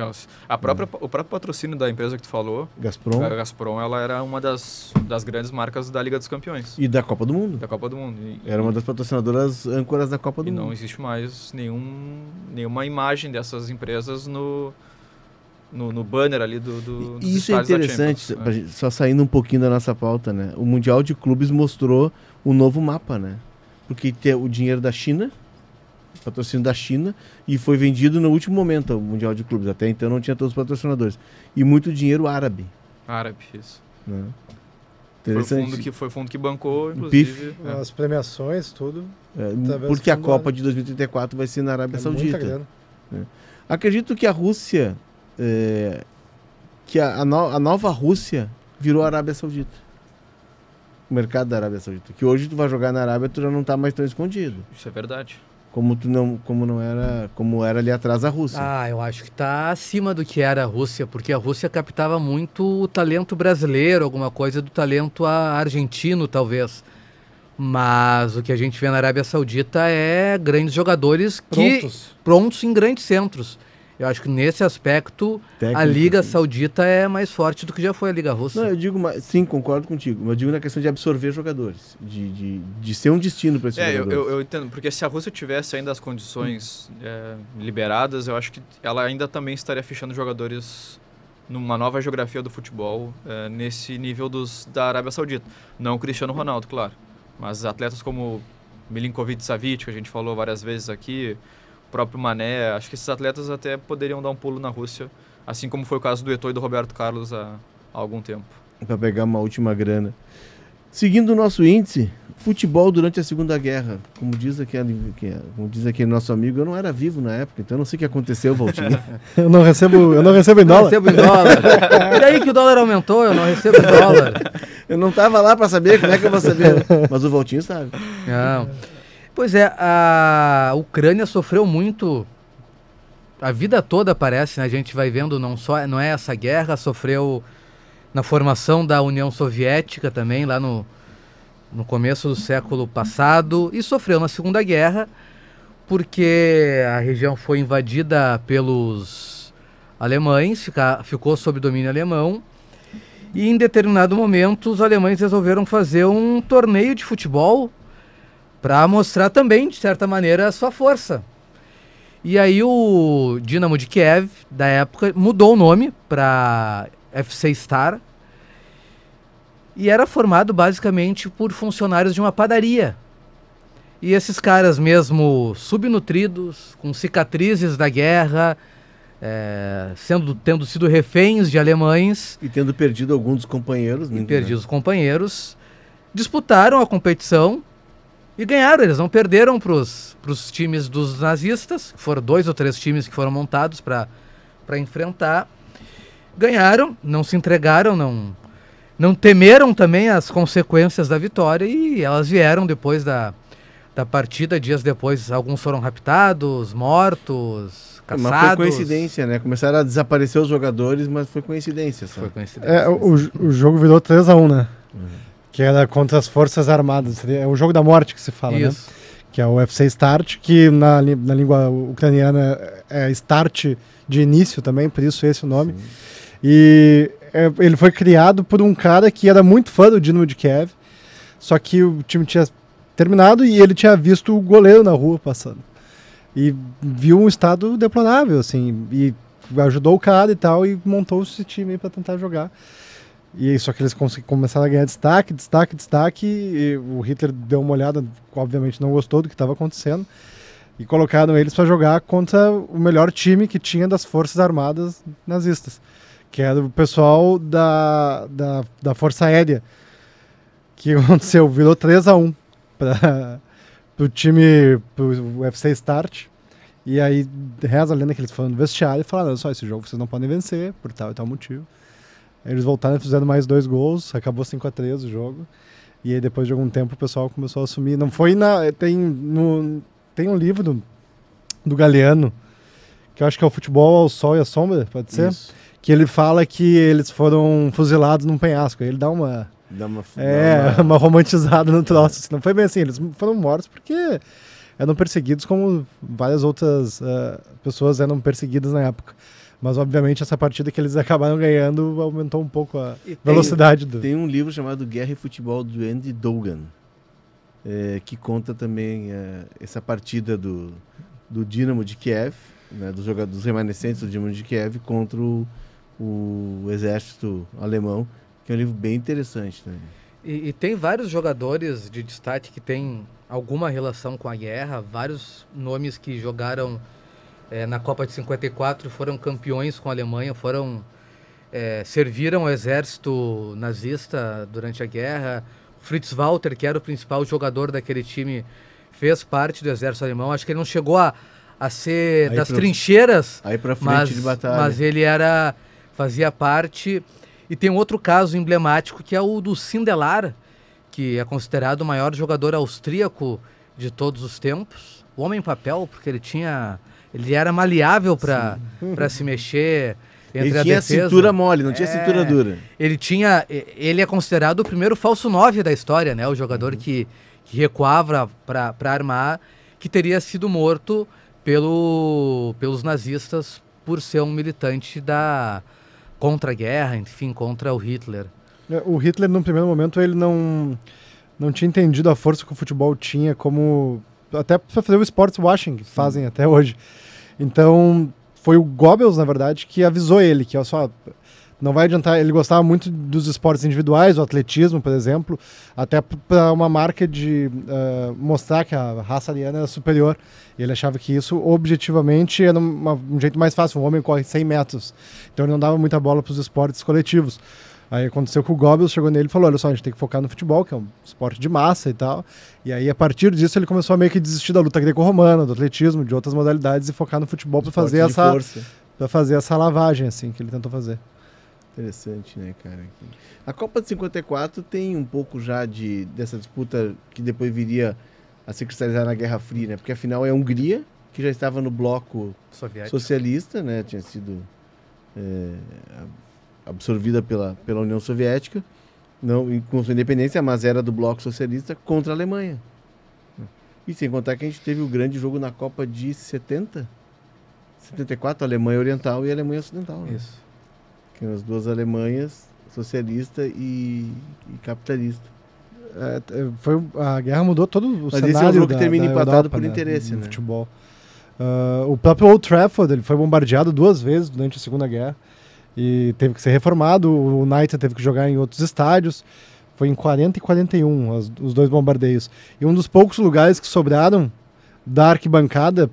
O próprio patrocínio da empresa que tu falou, Gazprom. A Gazprom, ela era uma das grandes marcas da Liga dos Campeões. E da Copa do Mundo. Era uma das patrocinadoras âncoras da Copa do Mundo. E não existe mais nenhuma imagem dessas empresas no banner ali dos isso é interessante, só saindo um pouquinho da nossa pauta, né? O Mundial de Clubes mostrou um novo mapa, né? Porque tem o dinheiro da China, patrocínio da China, e foi vendido no último momento o Mundial de Clubes. Até então não tinha todos os patrocinadores. E muito dinheiro árabe. Isso. Né? Foi o fundo que bancou, inclusive. As premiações, tudo. Porque a Copa de 2034 vai ser na Arábia Saudita. Acredito que a Rússia, que a nova Rússia virou a Arábia Saudita. O mercado da Arábia Saudita. Que hoje tu vai jogar na Arábia, tu já não tá mais tão escondido. Isso é verdade. Como era ali atrás a Rússia. Eu acho que tá acima do que era a Rússia, porque a Rússia captava muito o talento brasileiro, alguma coisa do talento argentino, talvez. Mas o que a gente vê na Arábia Saudita é grandes jogadores prontos em grandes centros. Eu acho que nesse aspecto a Liga Saudita é mais forte do que já foi a Liga Russa. Não, eu digo, sim, concordo contigo. Mas eu digo na questão de absorver jogadores, de ser um destino para esses jogadores. Eu entendo, porque se a Rússia tivesse ainda as condições liberadas, eu acho que ela ainda também estaria fechando jogadores numa nova geografia do futebol, nesse nível da Arábia Saudita. Não o Cristiano Ronaldo, claro, mas atletas como Milinkovic-Savic, que a gente falou várias vezes aqui, o próprio Mané, acho que esses atletas até poderiam dar um pulo na Rússia, assim como foi o caso do Eto'o e do Roberto Carlos há algum tempo. Para pegar uma última grana. Seguindo o nosso índice, futebol durante a Segunda Guerra. Como diz aquele nosso amigo, eu não era vivo na época, então eu não sei o que aconteceu, Valtinho. eu não recebo em dólar. Não recebo em dólar. E daí que o dólar aumentou, eu não recebo em dólar. Eu não estava lá para saber, como é que eu vou saber? Mas o Valtinho sabe. Não. Pois é, a Ucrânia sofreu muito, a vida toda parece, né? A gente vai vendo, não é essa guerra, sofreu na formação da União Soviética também, lá no começo do século passado, e sofreu na Segunda Guerra, porque a região foi invadida pelos alemães, ficou sob domínio alemão, e em determinado momento os alemães resolveram fazer um torneio de futebol para mostrar também, de certa maneira, a sua força. E aí o Dinamo de Kiev, da época, mudou o nome para FC Star e era formado basicamente por funcionários de uma padaria. E esses caras mesmo subnutridos, com cicatrizes da guerra, tendo sido reféns de alemães... E tendo perdido alguns dos companheiros. Disputaram a competição E ganharam, eles não perderam pros times dos nazistas, foram 2 ou 3 times que foram montados para enfrentar. Ganharam, não se entregaram, não temeram também as consequências da vitória, e elas vieram depois da partida, dias depois, alguns foram raptados, mortos, caçados. Mas foi coincidência, né? Começaram a desaparecer os jogadores, mas foi coincidência. Só. Foi coincidência. O jogo virou 3-1, né? Que era contra as Forças Armadas. É o jogo da morte que se fala, né? Que é o UFC Start, que na língua ucraniana é Start de início também, por isso esse é o nome. Sim. E ele foi criado por um cara que era muito fã do Dinamo de Kiev, só que o time tinha terminado e ele tinha visto o goleiro na rua passando. E viu um estado deplorável, assim, e ajudou o cara e tal, e montou esse time aí pra tentar jogar. E só que eles começaram a ganhar destaque, e o Hitler deu uma olhada, obviamente não gostou do que estava acontecendo, e colocaram eles para jogar contra o melhor time que tinha das Forças Armadas nazistas, que era o pessoal da Força Aérea. Que aconteceu? Virou 3-1 para o time, pro UFC Start, e aí reza a lenda que eles foram no vestiário e falaram: olha só, esse jogo vocês não podem vencer, por tal e tal motivo. Eles voltaram e fizeram mais 2 gols, acabou 5-3 o jogo. E aí depois de algum tempo o pessoal começou a assumir. Não foi tem um livro do Galeano, que eu acho que é o Futebol ao Sol e à Sombra, pode ser? Isso. Que ele fala que eles foram fuzilados num penhasco. Aí ele dá uma romantizada no troço. Assim. Não foi bem assim, eles foram mortos porque eram perseguidos como várias outras pessoas eram perseguidas na época. Mas, obviamente, essa partida que eles acabaram ganhando aumentou um pouco a velocidade. Tem um livro chamado Guerra e Futebol, do Andy Dougan, que conta também essa partida do Dinamo de Kiev, né, dos remanescentes do Dinamo de Kiev contra o exército alemão, que é um livro bem interessante também. E tem vários jogadores de destaque que têm alguma relação com a guerra, vários nomes que jogaram na Copa de 54, foram campeões com a Alemanha, serviram ao exército nazista durante a guerra. Fritz Walter, que era o principal jogador daquele time, fez parte do exército alemão. Acho que ele não chegou a ser das trincheiras, aí pra frente de batalha. Mas ele fazia parte. E tem um outro caso emblemático, que é o do Sindelar, que é considerado o maior jogador austríaco de todos os tempos. O homem-papel, porque ele era maleável para se mexer entre a defesa. Ele tinha cintura mole, não tinha cintura dura. Ele é considerado o primeiro falso 9 da história, né? O jogador que recuava para armar, que teria sido morto pelos nazistas por ser um militante contra a guerra, enfim, contra o Hitler. O Hitler, no primeiro momento, ele não tinha entendido a força que o futebol tinha como... Até para fazer o sports washing, que fazem até hoje. Então, foi o Goebbels, na verdade, que avisou ele que, não vai adiantar. Ele gostava muito dos esportes individuais, o atletismo, por exemplo, até para uma marca de mostrar que a raça ariana era superior. E ele achava que isso, objetivamente, era um jeito mais fácil. Um homem corre 100 metros. Então, ele não dava muita bola para os esportes coletivos. Aí aconteceu que o Goebbels chegou nele e falou: olha só, a gente tem que focar no futebol, que é um esporte de massa e tal. E aí, a partir disso, ele começou a meio que desistir da luta greco-romana, do atletismo, de outras modalidades, e focar no futebol para fazer essa lavagem, assim, que ele tentou fazer. Interessante, né, cara? A Copa de 54 tem um pouco já dessa disputa que depois viria a se cristalizar na Guerra Fria, né? Porque afinal é a Hungria, que já estava no bloco socialista, né? Tinha sido absorvida pela União Soviética, não com sua independência, mas era do bloco socialista contra a Alemanha. E sem contar que a gente teve o grande jogo na Copa de 74, a Alemanha Oriental e a Alemanha Ocidental. Né? Isso. Que eram as duas Alemanhas, socialista e capitalista. A guerra mudou todo o cenário. Mas esse é um jogo que termina empatado por interesse, no futebol. O próprio Old Trafford, ele foi bombardeado 2 vezes durante a Segunda Guerra e teve que ser reformado. O United teve que jogar em outros estádios. Foi em 40 e 41 os 2 bombardeios. E um dos poucos lugares que sobraram da arquibancada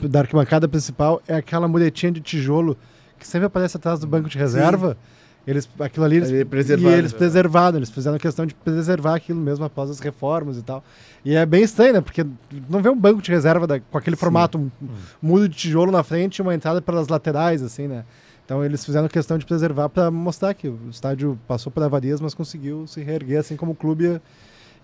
principal é aquela muretinha de tijolo que sempre aparece atrás do banco de reserva. Sim. Aquilo ali, eles preservaram, eles fizeram questão de preservar aquilo mesmo após as reformas e tal. E é bem estranho, né? Porque não vê um banco de reserva com aquele formato, um muro de tijolo na frente e uma entrada pelas laterais, assim, né? Então eles fizeram questão de preservar para mostrar que o estádio passou por avarias, mas conseguiu se reerguer, assim como o clube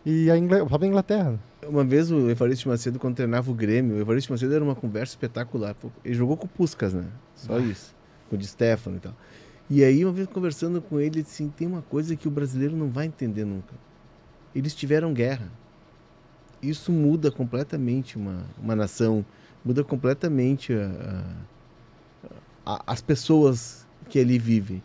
e a própria Inglaterra. Uma vez o Evaristo Macedo, quando treinava o Grêmio, o Evaristo Macedo era uma conversa espetacular. Ele jogou com o Puskás, né? Só isso. Com o Di Stefano e tal. E aí, uma vez conversando com ele, assim, tem uma coisa que o brasileiro não vai entender nunca. Eles tiveram guerra. Isso muda completamente uma nação, muda completamente as pessoas que ali vivem.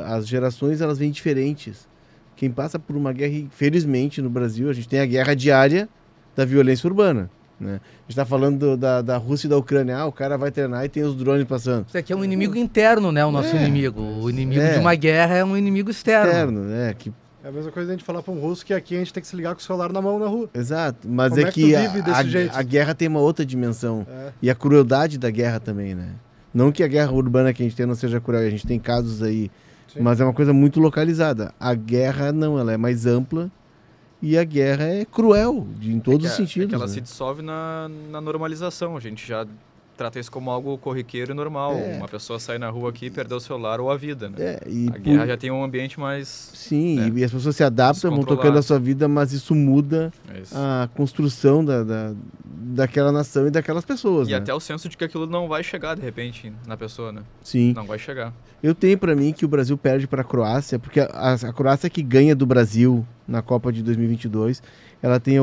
As gerações, elas vêm diferentes. Quem passa por uma guerra, infelizmente, no Brasil, a gente tem a guerra diária da violência urbana. Né? A gente está falando da Rússia e da Ucrânia. O cara vai treinar e tem os drones passando. Isso aqui é um inimigo interno, né? O nosso inimigo. O inimigo de uma guerra é um inimigo externo. Né? É a mesma coisa a gente falar para um russo que aqui a gente tem que se ligar com o celular na mão na rua. Exato, mas Como é que a guerra tem uma outra dimensão. E a crueldade da guerra também, né? Não que a guerra urbana que a gente tem não seja cruel, a gente tem casos aí, mas é uma coisa muito localizada. A guerra não, ela é mais ampla. E a guerra é cruel, em todos os sentidos. Que ela né? se dissolve na normalização. A gente já trata isso como algo corriqueiro e normal. Uma pessoa sai na rua aqui e perdeu o celular ou a vida. Né? A guerra já tem um ambiente mais... Sim, e as pessoas se adaptam, vão tocando a sua vida, mas isso muda a construção daquela nação e daquelas pessoas. E até o senso de que aquilo não vai chegar, de repente, na pessoa, né? Sim. Não vai chegar. Eu tenho pra mim que o Brasil perde pra Croácia, porque a Croácia que ganha do Brasil na Copa de 2022, ela tem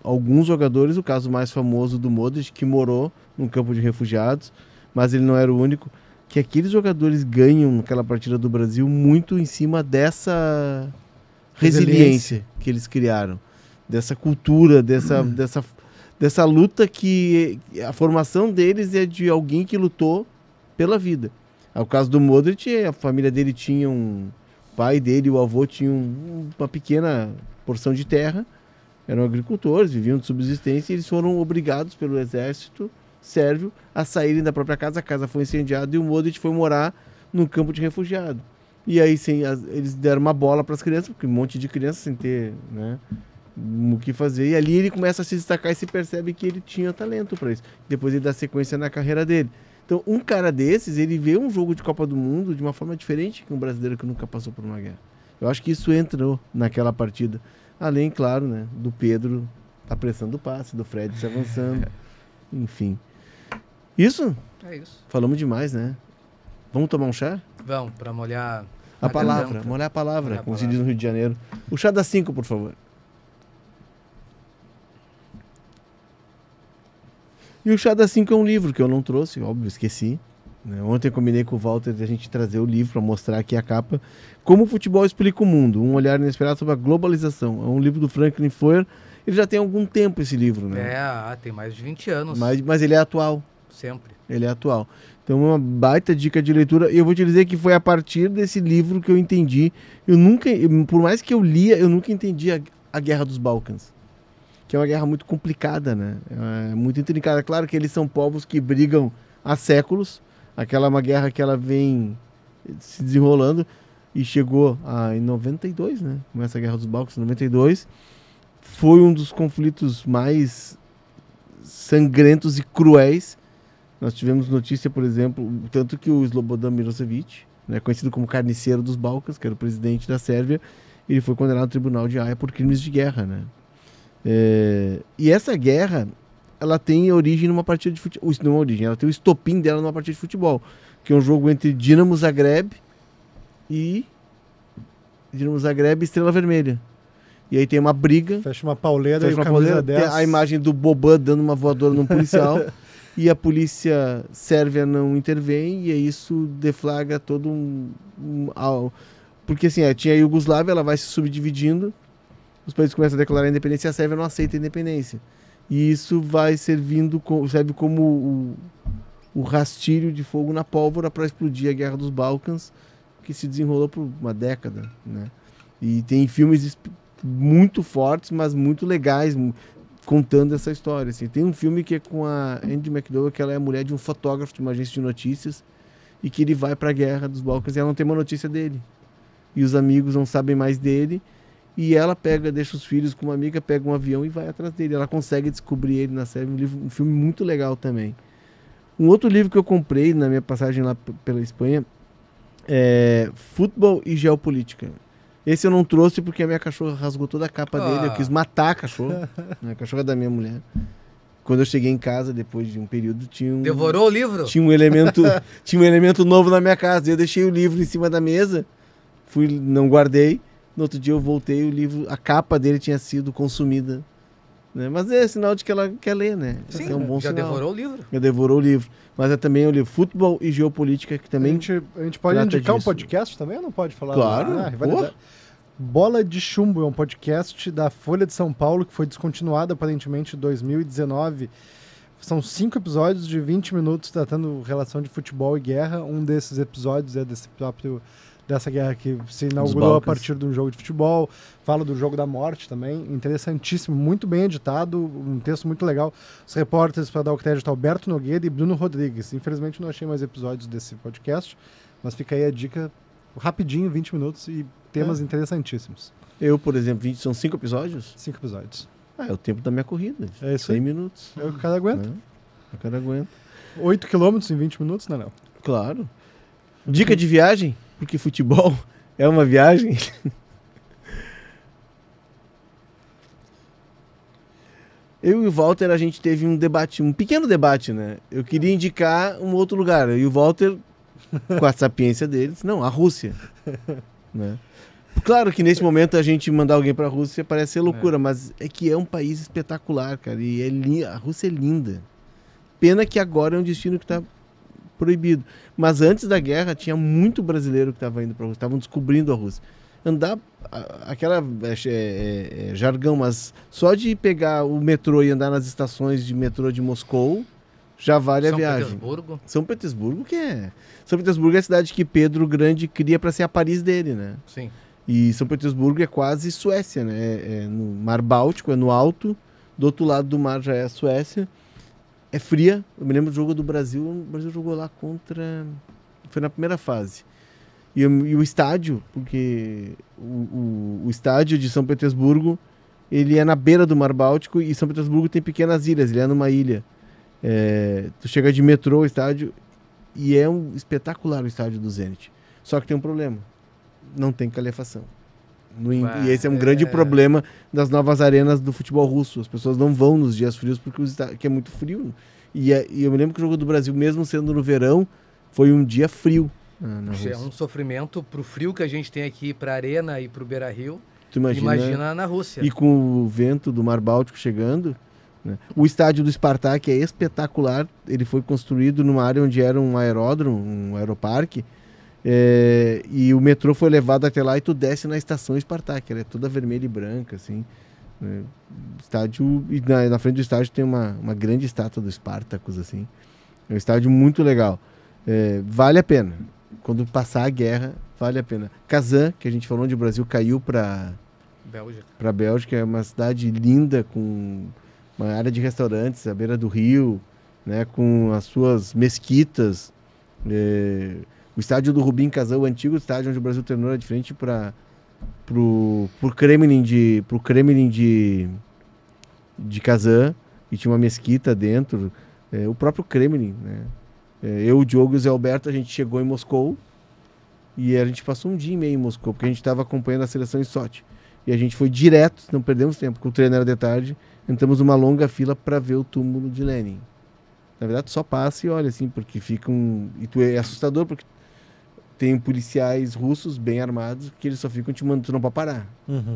alguns jogadores, o caso mais famoso do Modric, que morou num campo de refugiados, mas ele não era o único, que aqueles jogadores ganham naquela partida do Brasil muito em cima dessa resiliência que eles criaram, dessa cultura, dessa luta que a formação deles é de alguém que lutou pela vida. O caso do Modric, a família dele tinha o pai dele e o avô tinham uma pequena porção de terra, eram agricultores, viviam de subsistência e eles foram obrigados pelo exército sérvio a saírem da própria casa. A casa foi incendiada e o Modric foi morar num campo de refugiado. E aí eles deram uma bola para as crianças, porque um monte de crianças sem ter, né, o que fazer. E ali ele começa a se destacar e se percebe que ele tinha talento para isso. Depois ele dá sequência na carreira dele. Então, um cara desses, ele vê um jogo de Copa do Mundo de uma forma diferente que um brasileiro que nunca passou por uma guerra. Eu acho que isso entrou naquela partida. Além, claro, né, do Pedro, a pressão do passe, do Fred se avançando. Enfim. Isso? É isso. Falamos demais, né? Vamos tomar um chá? Vamos, para molhar a palavra. Molhar a palavra, como se diz no Rio de Janeiro. O chá das 5, por favor. E o Chá das 5 é um livro que eu não trouxe, óbvio, esqueci. Né? Ontem eu combinei com o Walter de a gente trazer o livro para mostrar aqui a capa. Como o futebol explica o mundo, um olhar inesperado sobre a globalização. É um livro do Franklin Foer. Ele já tem algum tempo esse livro, né? Tem mais de 20 anos. Mas ele é atual. Sempre. Ele é atual. Então é uma baita dica de leitura. E eu vou te dizer que foi a partir desse livro que eu entendi. Por mais que eu lia, eu nunca entendi a Guerra dos Balcãs. Que é uma guerra muito complicada, né? É muito intrincada. Claro que eles são povos que brigam há séculos. Aquela é uma guerra que ela vem se desenrolando e chegou em 92, né? Começa a Guerra dos Balcãs em 92. Foi um dos conflitos mais sangrentos e cruéis. Nós tivemos notícia, por exemplo, tanto que o Slobodan Milosevic, né, conhecido como Carniceiro dos Balcãs, que era o presidente da Sérvia, ele foi condenado ao Tribunal de Haia por crimes de guerra, né? E essa guerra, ela tem origem numa partida de futebol. Não é origem, ela tem o estopim dela numa partida de futebol, que é um jogo entre Dinamo Zagreb e Estrela Vermelha. E aí tem uma briga. Fecha uma pauleira e camisa 10. Tem a imagem do Boban dando uma voadora num policial e a polícia sérvia não intervém e aí isso deflagra todo porque assim, tinha a Iugoslávia, ela vai se subdividindo, os países começam a declarar a independência e a Sérvia não aceita a independência. E isso vai serve como o rastilho de fogo na pólvora para explodir a Guerra dos Balcãs, que se desenrolou por uma década, né? E tem filmes muito fortes, mas muito legais, contando essa história. Assim. Tem um filme que é com a Andie MacDowell, que ela é a mulher de um fotógrafo de uma agência de notícias, e que ele vai para a guerra dos Balcãs e ela não tem uma notícia dele. E os amigos não sabem mais dele. E ela deixa os filhos com uma amiga, pega um avião e vai atrás dele. Ela consegue descobrir ele na série. Um filme muito legal também. Um outro livro que eu comprei na minha passagem lá pela Espanha é Futebol e Geopolítica. Esse eu não trouxe porque a minha cachorra rasgou toda a capa dele. Eu quis matar a cachorra. A cachorra da minha mulher. Quando eu cheguei em casa, depois de um período, Devorou o livro? Tinha um elemento novo na minha casa. Eu deixei o livro em cima da mesa, não guardei. No outro dia eu voltei, o livro, a capa dele tinha sido consumida. Né? Mas é sinal de que ela quer ler, né? Sim, é um bom sinal. devorou o livro. Já devorou o livro. Mas é também o livro Futebol e Geopolítica, que também. A gente pode indicar disso. Um podcast também ou não pode falar? Claro. Bola de Chumbo é um podcast da Folha de São Paulo que foi descontinuado aparentemente em 2019. São 5 episódios de 20 minutos tratando relação de futebol e guerra. Um desses episódios é dessa guerra que se inaugurou a partir de um jogo de futebol. Fala do jogo da morte também. Interessantíssimo, muito bem editado, um texto muito legal. Os repórteres para dar o crédito Alberto Nogueira e Bruno Rodrigues. Infelizmente não achei mais episódios desse podcast, mas fica aí a dica rapidinho, 20 minutos e temas interessantíssimos. Eu, por exemplo, são 5 episódios? 5 episódios. É o tempo da minha corrida. É isso 100 minutos. É o que o cara aguenta. O cara aguenta. 8 quilômetros em 20 minutos, não é não? Claro. Dica de viagem, porque futebol é uma viagem. Eu e o Walter, a gente teve um pequeno debate, né? Eu queria indicar um outro lugar. E o Walter, com a sapiência dele, disse, não, a Rússia. Né? Claro que nesse momento a gente mandar alguém para a Rússia parece ser loucura, mas é que é um país espetacular, cara. E a Rússia é linda. Pena que agora é um destino que está proibido. Mas antes da guerra tinha muito brasileiro que estava indo para a Rússia, estavam descobrindo a Rússia. Andar, aquela jargão, mas só de pegar o metrô e andar nas estações de metrô de Moscou já vale a viagem. São Petersburgo que é. São Petersburgo é a cidade que Pedro Grande cria para ser a Paris dele, né? Sim. E São Petersburgo é quase Suécia, né? É no Mar Báltico, é no alto. Do outro lado do mar já é a Suécia. É fria. Eu me lembro do jogo do Brasil. O Brasil jogou lá contra... Foi na primeira fase. E o estádio, porque o estádio de São Petersburgo, ele é na beira do Mar Báltico e São Petersburgo tem pequenas ilhas. Ele é numa ilha. Tu chega de metrô ao estádio e é espetacular o estádio do Zenit. Só que tem um problema. Não tem calefação. E esse é um grande problema das novas arenas do futebol russo. As pessoas não vão nos dias frios porque é muito frio. E eu me lembro que o jogo do Brasil, mesmo sendo no verão, foi um dia frio. É um sofrimento pro frio que a gente tem aqui pra Arena e pro Beira-Rio. Tu imagina na Rússia. E com o vento do Mar Báltico chegando... Né? O estádio do Spartak é espetacular. Ele foi construído numa área onde era um aeródromo, um aeroparque. E o metrô foi levado até lá e tu desce na estação Spartak. Ela é toda vermelha e branca, assim. Né? Estádio, e na frente do estádio tem uma grande estátua do Spartacus, assim. É um estádio muito legal. Vale a pena. Quando passar a guerra, vale a pena. Kazan, que a gente falou onde o Brasil caiu para Bélgica, é uma cidade linda, com uma área de restaurantes à beira do rio, né, com as suas mesquitas. O estádio do Rubin Kazan, o antigo estádio onde o Brasil treinou, era de frente para o Kremlin de Kazan, e tinha uma mesquita dentro. O próprio Kremlin, né? Eu, o Diogo e o Zé Alberto, a gente chegou em Moscou e a gente passou um dia e meio em Moscou, porque a gente estava acompanhando a seleção em Sochi. E a gente foi direto, não perdemos tempo, porque o treino era de tarde, entramos numa longa fila para ver o túmulo de Lenin. Na verdade, só passa e olha, assim, porque é assustador, porque tem policiais russos bem armados que eles só ficam te mandando, tu não pode parar.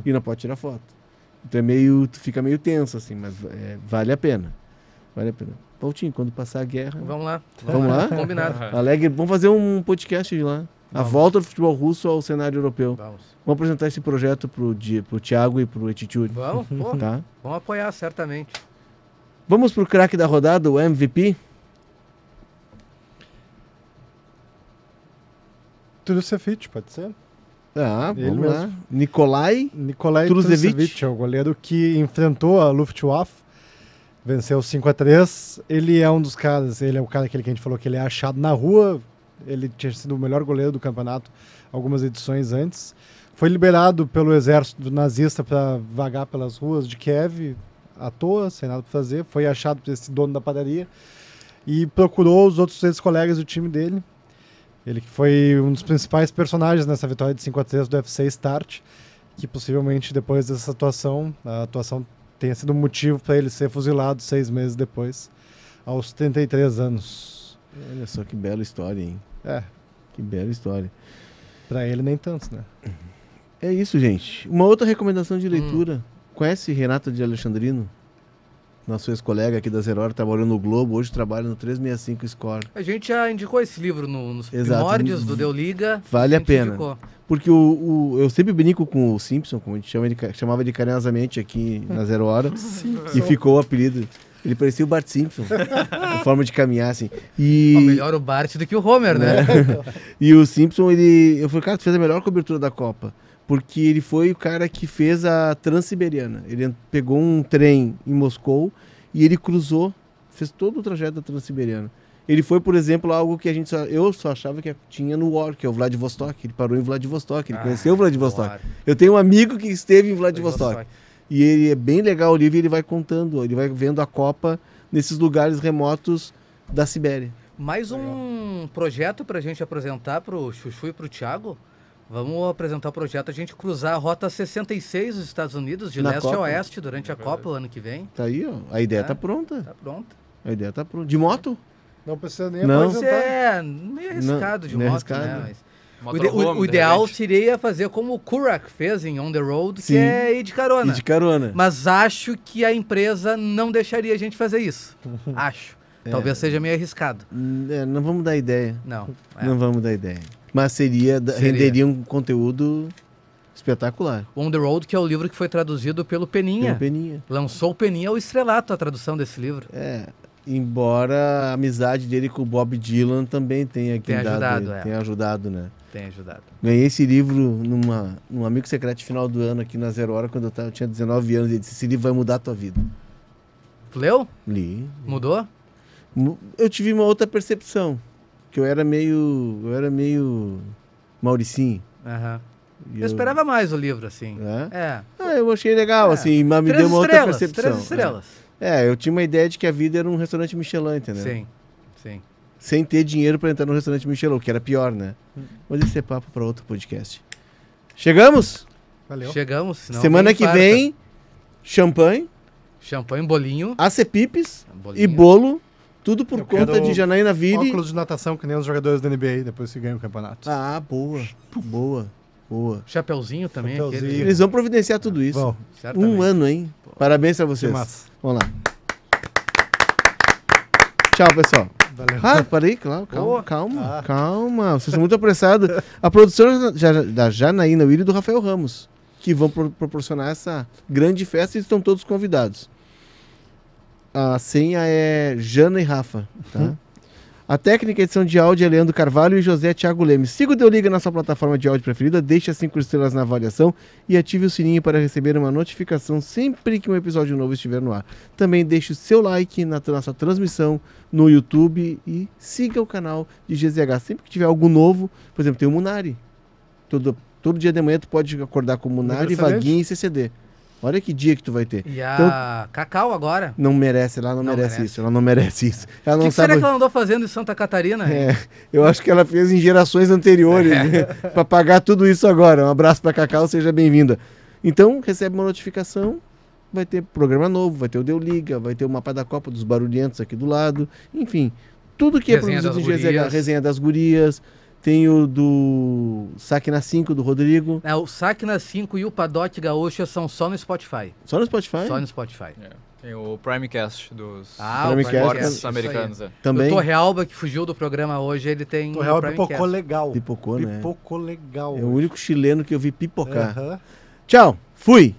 E não pode tirar foto. Então tu fica meio tenso, assim, mas vale a pena. Vale a pena. Pautinho, quando passar a guerra... Vamos lá. Vamos lá? Combinado. Alegre, vamos fazer um podcast de lá. A volta do futebol russo ao cenário europeu. Vamos apresentar esse projeto pro Thiago e pro Etituri. Vamos, pô. Tá? Vamos apoiar, certamente. Vamos pro craque da rodada, o MVP. Trusevich, pode ser? Vamos lá. Nikolai Trusevich é o goleiro que enfrentou a Luftwaffe, venceu 5-3. Ele é um dos caras, ele é o cara que a gente falou que ele é achado na rua, Ele tinha sido o melhor goleiro do campeonato algumas edições antes. Foi liberado pelo exército nazista para vagar pelas ruas de Kiev à toa, sem nada para fazer. Foi achado por esse dono da padaria e procurou os outros 3 colegas do time dele. Ele que foi um dos principais personagens nessa vitória de 5-3 do FC Start, que possivelmente depois dessa atuação, a atuação tenha sido um motivo para ele ser fuzilado 6 meses depois, aos 33 anos. Olha só que bela história, hein? Que bela história. Para ele nem tanto, né? É isso, gente. Uma outra recomendação de leitura. Conhece Renato de Alexandrino? Nosso ex-colega aqui da Zero Hora, trabalhou no Globo, hoje trabalha no 365 Score. A gente já indicou esse livro nos primórdios do Deu Liga. Vale a pena. Indicou. Porque eu sempre brinco com o Simpson, como a gente chamava de carinhosamente aqui na Zero Hora, e ficou o apelido. Ele parecia o Bart Simpson, a forma de caminhar, assim. Melhor o Bart do que o Homer, né? E o Simpson, eu falei, cara, tu fez a melhor cobertura da Copa. Porque ele foi o cara que fez a Transiberiana. Ele pegou um trem em Moscou e ele cruzou, fez todo o trajeto da Transiberiana. Ele foi, por exemplo, algo que eu só achava que tinha no War, que é o Vladivostok. Ele parou em Vladivostok, ele conheceu o Vladivostok. War. Eu tenho um amigo que esteve em Vladivostok. E ele é bem legal o livro, ele vai contando, ele vai vendo a Copa nesses lugares remotos da Sibéria. Mais um projeto para a gente apresentar para o Chuchu e para o Thiago. Vamos apresentar o projeto, a gente cruzar a Rota 66 dos Estados Unidos, de leste a oeste, durante a Copa, o ano que vem. Tá aí, ó. A ideia tá pronta. Tá pronta. A ideia tá pronta. De moto? Não precisa nem apresentar. Meio arriscado de moto, arriscado, né? O ideal seria fazer como o Kurak fez em On The Road, que é ir de carona. Ir de carona. Mas acho que a empresa não deixaria a gente fazer isso. Acho. Talvez seja meio arriscado. Não vamos dar ideia. Não. Não vamos dar ideia. Mas renderia um conteúdo espetacular. On The Road, que é o livro que foi traduzido pelo Peninha. Peninha. Lançou o Peninha ao estrelato, a tradução desse livro. Embora a amizade dele com o Bob Dylan também tenha ajudado, né? Tem ajudado. Ganhei esse livro num Amigo Secreto de final do ano aqui na Zero Hora, quando eu tinha 19 anos. Ele disse, esse livro vai mudar a tua vida. Tu leu? Li. Mudou? Eu tive uma outra percepção. Que eu era meio Mauricinho. Eu esperava mais o livro, assim. Eu achei legal, assim, mas me deu uma outra percepção. 3 estrelas. Eu tinha uma ideia de que a vida era um restaurante Michelin, entendeu? Sim. Sem ter dinheiro para entrar no restaurante Michelin, que era pior, né? Mas esse é papo para outro podcast. Chegamos? Valeu. Chegamos. Semana que vem, champanhe, bolinho, acepipes e bolo. Tudo por conta de Janaína Vire. Óculos de natação, que nem os jogadores da NBA, depois que ganham o campeonato. Boa. Chapeuzinho também. Chapeuzinho. Eles vão providenciar tudo isso. Bom, um ano, hein? Parabéns pra vocês. Vamos lá. Tchau, pessoal. Valeu. Parei, claro. Calma. Vocês estão muito apressados. A produção da Janaína Vire e do Rafael Ramos, que vão proporcionar essa grande festa e estão todos convidados. A senha é Jana e Rafa, tá? A técnica e edição de áudio é Leandro Carvalho e José Thiago Lemes. Siga o Deu Liga na sua plataforma de áudio preferida, deixe as 5 estrelas na avaliação e ative o sininho para receber uma notificação sempre que um episódio novo estiver no ar. Também deixe o seu like na nossa transmissão no YouTube e siga o canal de GZH. Sempre que tiver algo novo, por exemplo, tem o Munari. Todo dia de manhã tu pode acordar com o Munari, Vaguinha e CCD. Olha que dia que tu vai ter. E a Cacau agora? Não merece, ela não merece isso. Ela não merece isso. Ela não que sabe... será que ela andou fazendo em Santa Catarina? Eu acho que ela fez em gerações anteriores, para pagar tudo isso agora. Um abraço para Cacau, seja bem-vinda. Então, recebe uma notificação, vai ter programa novo, vai ter o Deu Liga, vai ter o Mapa da Copa dos Barulhentos aqui do lado. Enfim, tudo que Resenha é produzido em GZH, Resenha das Gurias. Tem o do Saque na 5, do Rodrigo. O Saque na 5 e o Paddock Gaúcha são só no Spotify. Só no Spotify? Só no Spotify. Tem o Primecast dos esportes americanos. Também. O Torrealba, que fugiu do programa hoje, ele tem Torrealba pipocou legal. Pipocou, né? Pipocou legal. É o único chileno que eu vi pipocar. Tchau, fui!